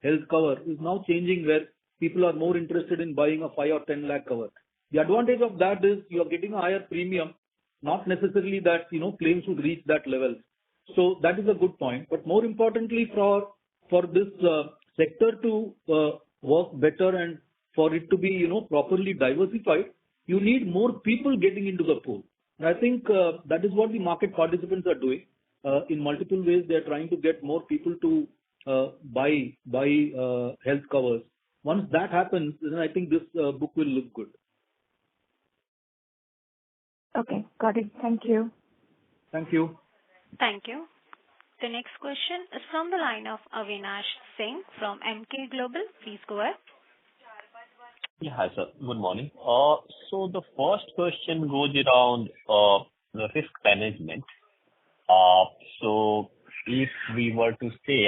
health cover is now changing, where people are more interested in buying a 5 or 10 lakh cover. The advantage of that is you are getting a higher premium, not necessarily that, claims would reach that level. So that is a good point. But more importantly, for this sector to work better and for it to be, properly diversified, you need more people getting into the pool. And I think that is what the market participants are doing. In multiple ways, they are trying to get more people to buy health covers. Once that happens, then I think this book will look good. Okay, got it. Thank you. Thank you. Thank you. The next question is from the line of Avinash Singh from MK Global. Please go ahead. Yeah, hi, sir. Good morning. So the first question goes around the risk management. So if we were to say,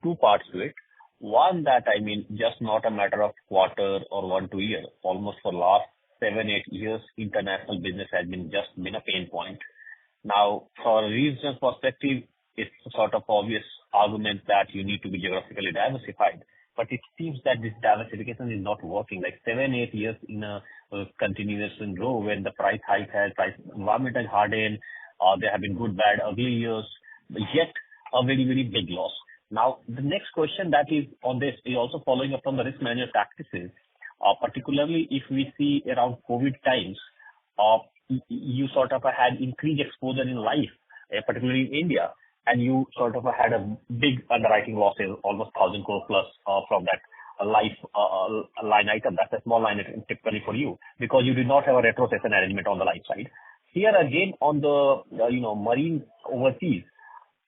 two parts to it. One that, just not a matter of quarter or 1 2 years, almost for last 7 8 years, international business has been a pain point. Now, for a regional perspective, it's a sort of obvious argument that you need to be geographically diversified. But it seems that this diversification is not working. Like 7 8 years in a continuous row when the price environment has hardened, there have been good, bad, ugly years, yet a very, very big loss. Now, the next question that is on this is also following up from the risk management practices, particularly if we see around COVID times, you sort of had increased exposure in life, particularly in India, and you sort of had a big underwriting losses, almost 1,000 crore plus from that life line item. That's a small line item typically for you because you did not have a retrocession arrangement on the life side. Here again on the marine overseas,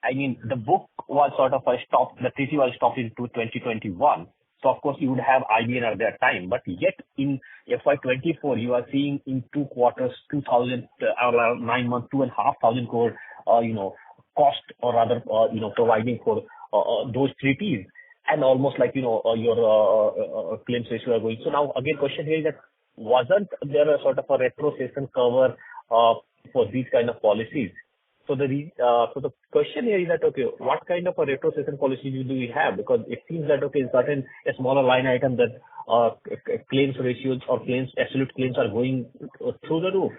the book was sort of stopped, the treaty was stopped in 2021. So of course you would have IBN at that time, but yet in FY24 you are seeing in 2 quarters, 9 months, 2,500 crore, cost or rather, providing for those treaties, and almost like, your claims ratio are going. So now again, question here is that wasn't there a sort of a retrocession cover for these kind of policies? So the question here is that, okay, what kind of a retrocession policy do we have? Because it seems that, okay, a smaller line item that claims ratios or absolute claims are going through the roof.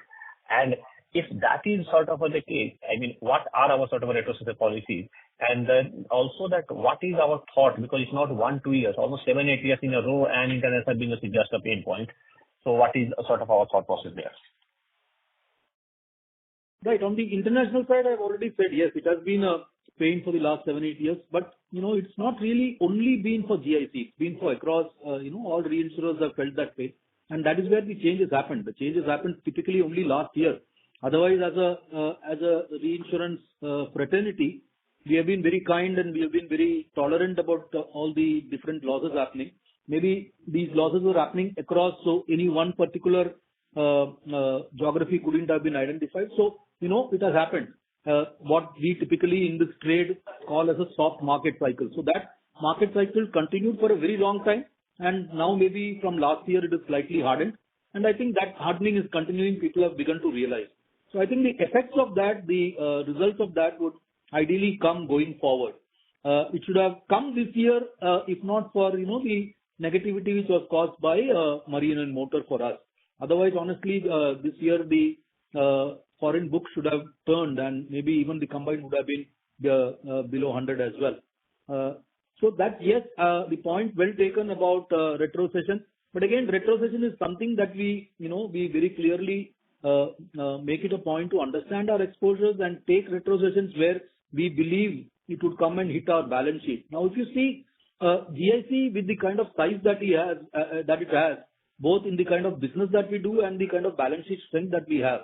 And if that is sort of the case, what are our sort of retrocession policies? And then also that what is our thought? Because it's not 1 2 years, almost 7 8 years in a row, and international business is just a pain point. So what is sort of our thought process there? Right. On the international side, I've already said, yes, it has been a pain for the last 7 8 years, but, it's not really only been for GIC. It's been for across, all reinsurers have felt that pain. And that is where the changes happened. The changes happened typically only last year. Otherwise, as a reinsurance fraternity, we have been very kind and we have been very tolerant about all the different losses happening. Maybe these losses were happening across, so any one particular geography couldn't have been identified. So, it has happened. What we typically in this trade call as a soft market cycle. So that market cycle continued for a very long time, and now maybe from last year it is slightly hardened. And I think that hardening is continuing. People have begun to realize. So I think the effects of that, the results of that would ideally come going forward. It should have come this year, if not for, the negativity which was caused by marine and motor for us. Otherwise, honestly, this year the foreign book should have turned, and maybe even the combined would have been below 100 as well. So that, yes, the point well taken about retrocession. But again, retrocession is something that we very clearly make it a point to understand our exposures and take retrocessions where we believe it would come and hit our balance sheet. Now, if you see GIC with the kind of size that it has, both in the kind of business that we do and the kind of balance sheet strength that we have,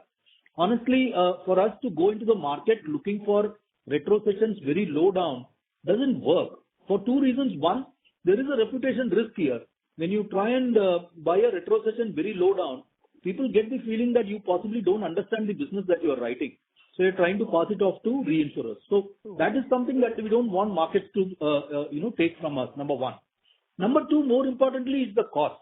honestly, for us to go into the market looking for retrocessions very low down doesn't work for 2 reasons. One, there is a reputation risk here. When you try and buy a retrocession very low down, people get the feeling that you possibly don't understand the business that you are writing. So you're trying to pass it off to reinsurers. So that is something that we don't want markets to, take from us, number one. Number two, more importantly, is the cost.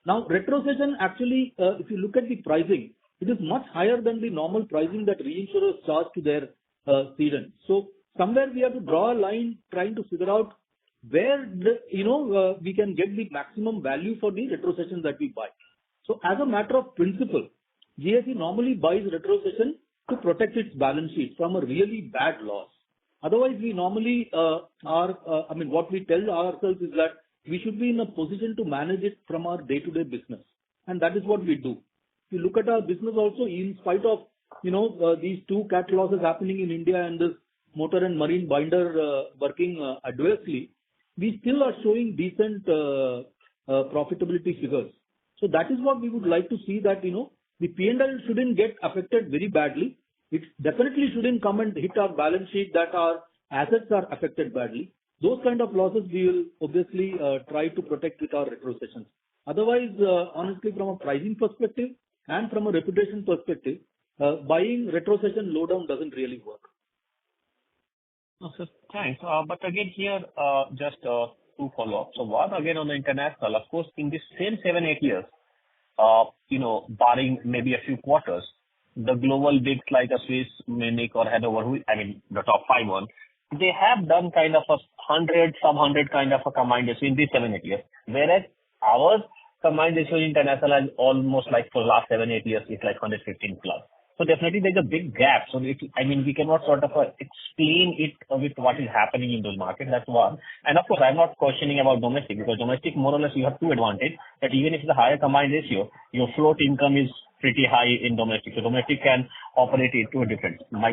Now, retrocession actually, if you look at the pricing, it is much higher than the normal pricing that reinsurers charge to their cedants. So somewhere we have to draw a line trying to figure out where we can get the maximum value for the retrocession that we buy. So as a matter of principle, GSE normally buys retrocession to protect its balance sheet from a really bad loss. Otherwise, we normally what we tell ourselves is that we should be in a position to manage it from our day-to-day business. And that is what we do. If you look at our business also, in spite of, these two cat losses happening in India and this motor and marine binder working adversely, we still are showing decent profitability figures. So that is what we would like to see, that, the P&L shouldn't get affected very badly. It definitely shouldn't come and hit our balance sheet that our assets are affected badly. Those kind of losses we will obviously try to protect with our retrocessions. Otherwise, honestly, from a pricing perspective and from a reputation perspective, buying retrocession lowdown doesn't really work. Okay, thanks. But again here, just two follow-ups. So one, again on the international, of course, in this same 7-8 years, barring maybe a few quarters, the global bigs like a Swiss, Munich or Hanover, the top 5 ones, they have done kind of a 100, some 100 kind of a combined ratio in these 7-8 years. Whereas our combined ratio in international is almost like for last 7-8 years is like 115 plus. So definitely there's a big gap. So we cannot sort of explain it with what is happening in those markets. That's one. And of course, I'm not questioning about domestic, because domestic more or less you have two advantages, that even if it's a higher combined ratio, your float income is pretty high in domestic. So domestic can operate it to a different. My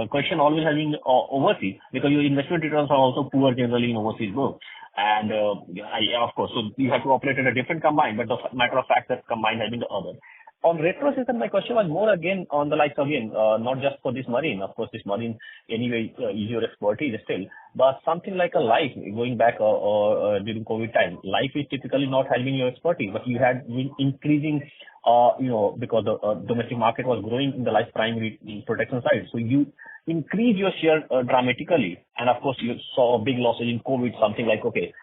question always has been overseas, because your investment returns are also poor generally in overseas book. And of course, so you have to operate at a different combined, but the matter of fact that combined has been the other. On retrocession, my question was more again on the likes again, not just for this marine. Of course, this marine anyway is your expertise still, but something like a life, going back during COVID time, life is typically not having your expertise, but you had been increasing, because the domestic market was growing in the life primary protection side. So you increase your share dramatically, and of course you saw big losses in COVID. Something like it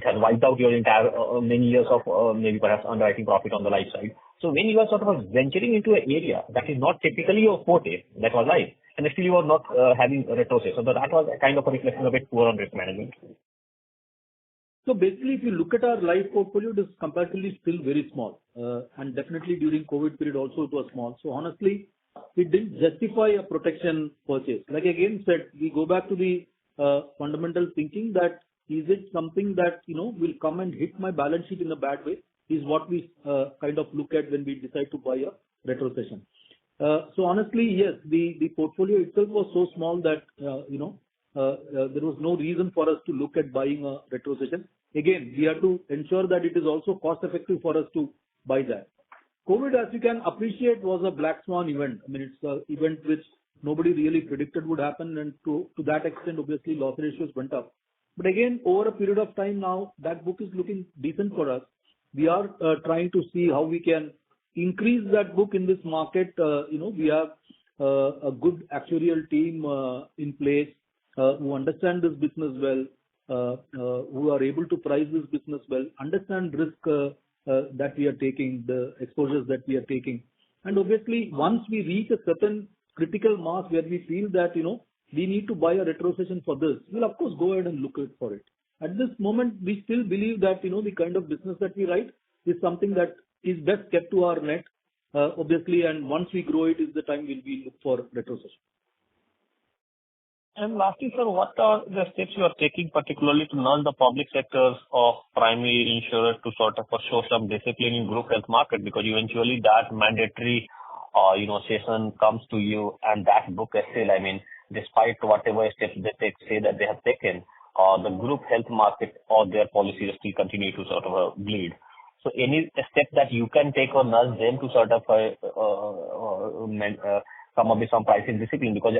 has wiped out your entire many years of maybe perhaps underwriting profit on the life side. So when you are sort of venturing into an area that is not typically your forte, that was life, and still you are not having retrocession. So that was a kind of a reflection of it poor on risk management. So basically, if you look at our life portfolio, it is comparatively still very small. And definitely during COVID period also it was small. So honestly, it didn't justify a protection purchase. Like again said, we go back to the fundamental thinking that is it something that, will come and hit my balance sheet in a bad way, is what we kind of look at when we decide to buy a retrocession. So honestly, yes, the portfolio itself was so small that, there was no reason for us to look at buying a retrocession. Again, we have to ensure that it is also cost effective for us to buy that. COVID, as you can appreciate, was a black swan event. It's an event which nobody really predicted would happen, and to that extent, obviously, loss ratios went up. But again, over a period of time now, that book is looking decent for us. We are trying to see how we can increase that book in this market. We have a good actuarial team in place who understand this business well, who are able to price this business well, understand risk that we are taking, the exposures that we are taking. And obviously, once we reach a certain critical mass where we feel that, we need to buy a retrocession for this, we'll of course go ahead and look for it. At this moment, we still believe that, the kind of business that we write is something that is best kept to our net, obviously, and once we grow it is the time we look for retrocession. And lastly, sir, what are the steps you are taking particularly to nudge the public sectors of primary insurers to sort of show some discipline in group health market? Because eventually that mandatory, session comes to you, and that book is still, despite whatever steps they say that they have taken, the group health market or their policies still continue to sort of bleed. So any step that you can take or nudge them to sort of come up with some pricing discipline, because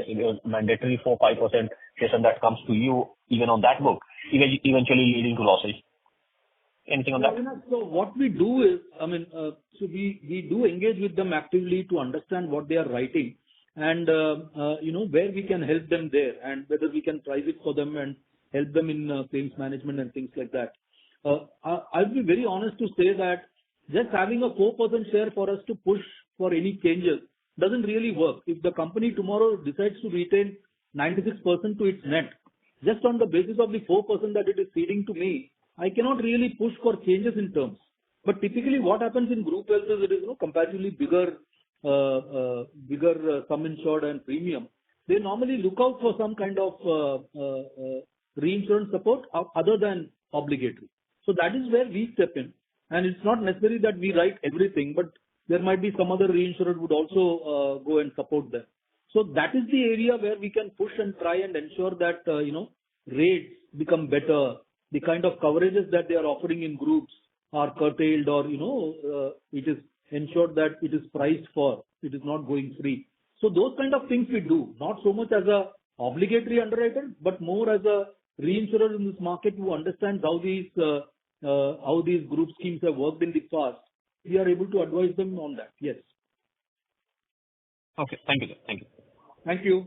mandatory 4-5% session that comes to you even on that book, eventually leading to losses. Anything on that? So what we do is, so we do engage with them actively to understand what they are writing, and where we can help them there, and whether we can price it for them and help them in claims management and things like that. I'll be very honest to say that just having a 4% share for us to push for any changes doesn't really work. If the company tomorrow decides to retain 96% to its net, just on the basis of the 4% that it is ceding to me, I cannot really push for changes in terms. But typically what happens in group health is it is comparatively bigger sum insured and premium. They normally look out for some kind of reinsurance support other than obligatory. So that is where we step in. And it's not necessary that we write everything, but there might be some other reinsurer would also go and support them. So that is the area where we can push and try and ensure that, rates become better. The kind of coverages that they are offering in groups are curtailed or, it is ensured that it is priced for, it is not going free. So those kind of things we do, not so much as a obligatory underwriter, but more as a reinsurer in this market who understands how these group schemes have worked in the past. We are able to advise them on that. Yes. Okay. Thank you, sir. Thank you. Thank you.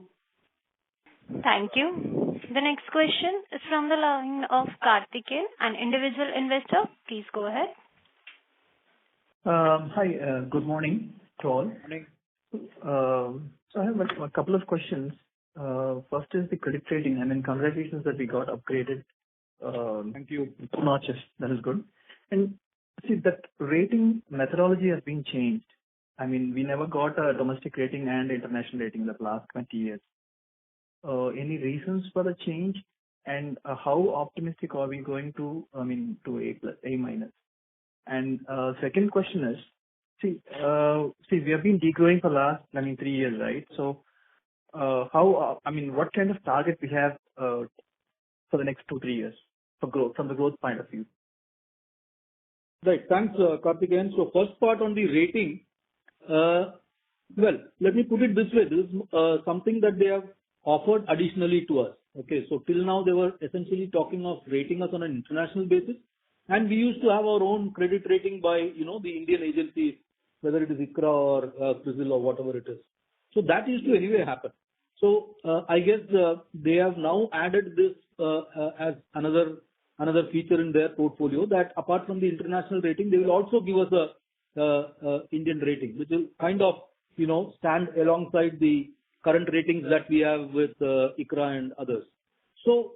Thank you. The next question is from the line of Karthikeyan, an individual investor. Please go ahead. Hi, good morning to all. Morning. So I have a couple of questions. First is the credit rating. I mean, congratulations that we got upgraded. Thank you. 2 notches. That is good. And see, that rating methodology has been changed. I mean, we never got a domestic rating and international rating in the last 20 years. Any reasons for the change? And how optimistic are we going to, to A minus? And second question is, we have been degrowing for last, 3 years, right? So what kind of target we have for the next 2-3 years for growth, from the growth point of view? Right. Thanks, Karthikeyan. So first part on the rating, well, let me put it this way. This is something that they have offered additionally to us. Okay, so till now they were essentially talking of rating us on an international basis, and we used to have our own credit rating by, the Indian agencies, whether it is ICRA or CRISIL or whatever it is. So that used to anyway happen. So I guess they have now added this as another feature in their portfolio, that apart from the international rating, they will also give us a Indian rating, which will kind of, stand alongside the current ratings that we have with ICRA and others. So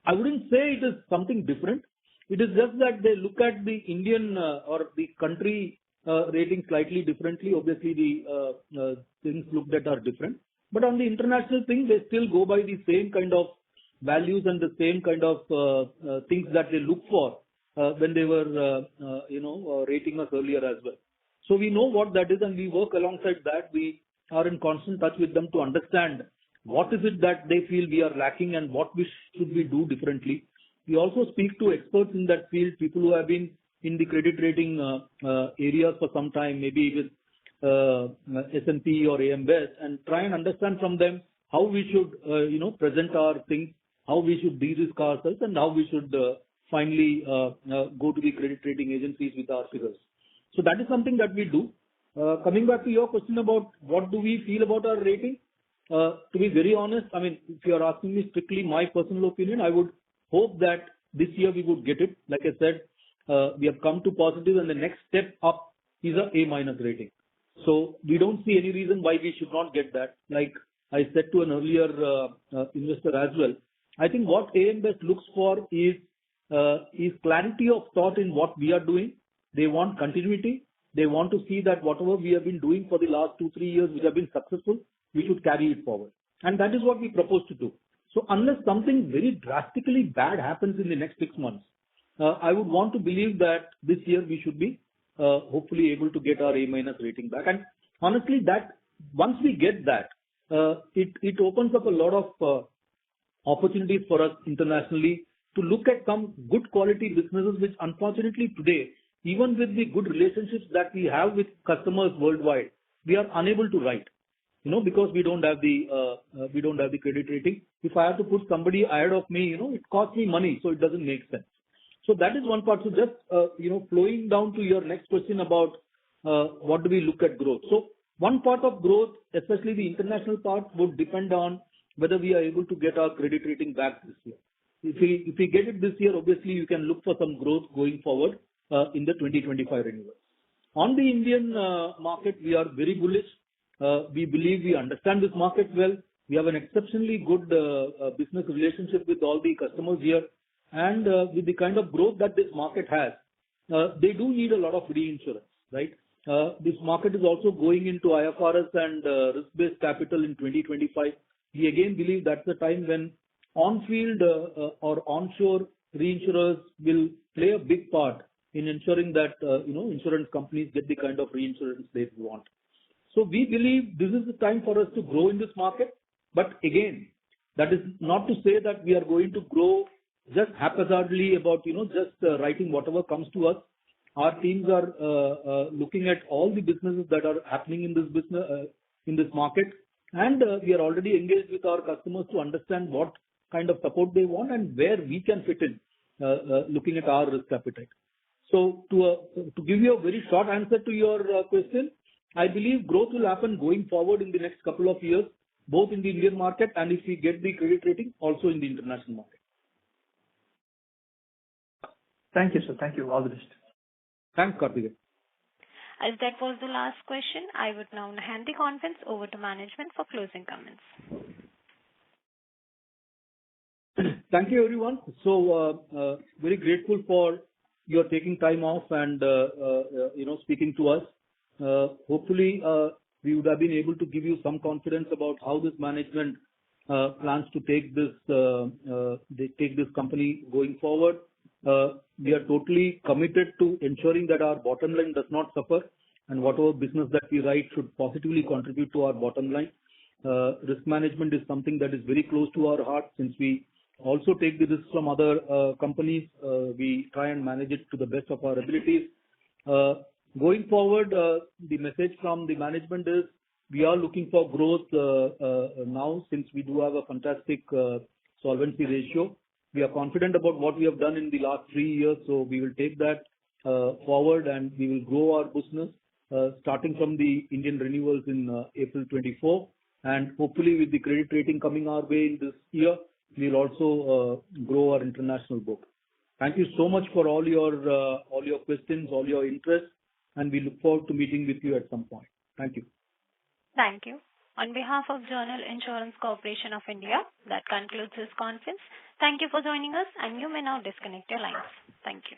I wouldn't say it is something different. It is just that they look at the Indian or the country rating slightly differently. Obviously, the things looked at are different. But on the international thing, they still go by the same kind of values and the same kind of things that they look for when they were, rating us earlier as well. So we know what that is, and we work alongside that. We are in constant touch with them to understand what is it that they feel we are lacking and what should we do differently. We also speak to experts in that field, people who have been in the credit rating areas for some time, maybe with S&P or AM Best, and try and understand from them how we should, present our things, how we should de-risk ourselves, and how we should finally go to the credit rating agencies with our figures. So that is something that we do. Coming back to your question about what do we feel about our rating, to be very honest, if you are asking me strictly my personal opinion, I would hope that this year we would get it. Like I said, we have come to positive, and the next step up is a A- rating. So we don't see any reason why we should not get that. Like I said to an earlier investor as well, I think what AM Best looks for is clarity of thought in what we are doing. They want continuity. They want to see that whatever we have been doing for the last 2-3 years, which have been successful, we should carry it forward. And that is what we propose to do. So unless something very drastically bad happens in the next 6 months, I would want to believe that this year we should be hopefully able to get our A- rating back. And honestly, that once we get that, it opens up a lot of opportunities for us internationally to look at some good quality businesses, which unfortunately today, even with the good relationships that we have with customers worldwide, we are unable to write, because we don't have the credit rating. If I have to put somebody ahead of me, it costs me money, so it doesn't make sense. So that is one part. So just, flowing down to your next question about what do we look at growth. So one part of growth, especially the international part, would depend on whether we are able to get our credit rating back this year. if we get it this year, obviously you can look for some growth going forward in the 2025 renewal. On the Indian market, we are very bullish. We believe we understand this market well. We have an exceptionally good business relationship with all the customers here. And with the kind of growth that this market has, they do need a lot of reinsurance, right? This market is also going into IFRS and risk-based capital in 2025. We again believe that's the time when on-field or onshore reinsurers will play a big part in ensuring that insurance companies get the kind of reinsurance they want. So we believe this is the time for us to grow in this market. But again, that is not to say that we are going to grow just haphazardly about just writing whatever comes to us. Our teams are looking at all the businesses that are happening in this business in this market, and we are already engaged with our customers to understand what kind of support they want and where we can fit in, looking at our risk appetite. So to give you a very short answer to your question, I believe growth will happen going forward in the next couple of years, both in the Indian market and if we get the credit rating, also in the international market. Thank you, sir. Thank you. All the best. Thanks, Karthikeyan. As that was the last question, I would now hand the conference over to management for closing comments. Thank you, everyone. So, very grateful for your taking time off and, speaking to us. Hopefully, we would have been able to give you some confidence about how this management plans to take this company going forward. We are totally committed to ensuring that our bottom line does not suffer, and whatever business that we write should positively contribute to our bottom line. Risk management is something that is very close to our heart. Since we also take the risks from other companies, we try and manage it to the best of our abilities. Going forward, the message from the management is we are looking for growth now, since we do have a fantastic solvency ratio. We are confident about what we have done in the last 3 years, so we will take that forward and we will grow our business starting from the Indian renewals in April 24, and hopefully with the credit rating coming our way in this year, we will also grow our international book. Thank you so much for all your questions, all your interest, and we look forward to meeting with you at some point. Thank you. Thank you. On behalf of General Insurance Corporation of India, that concludes this conference. Thank you for joining us, and you may now disconnect your lines. Thank you.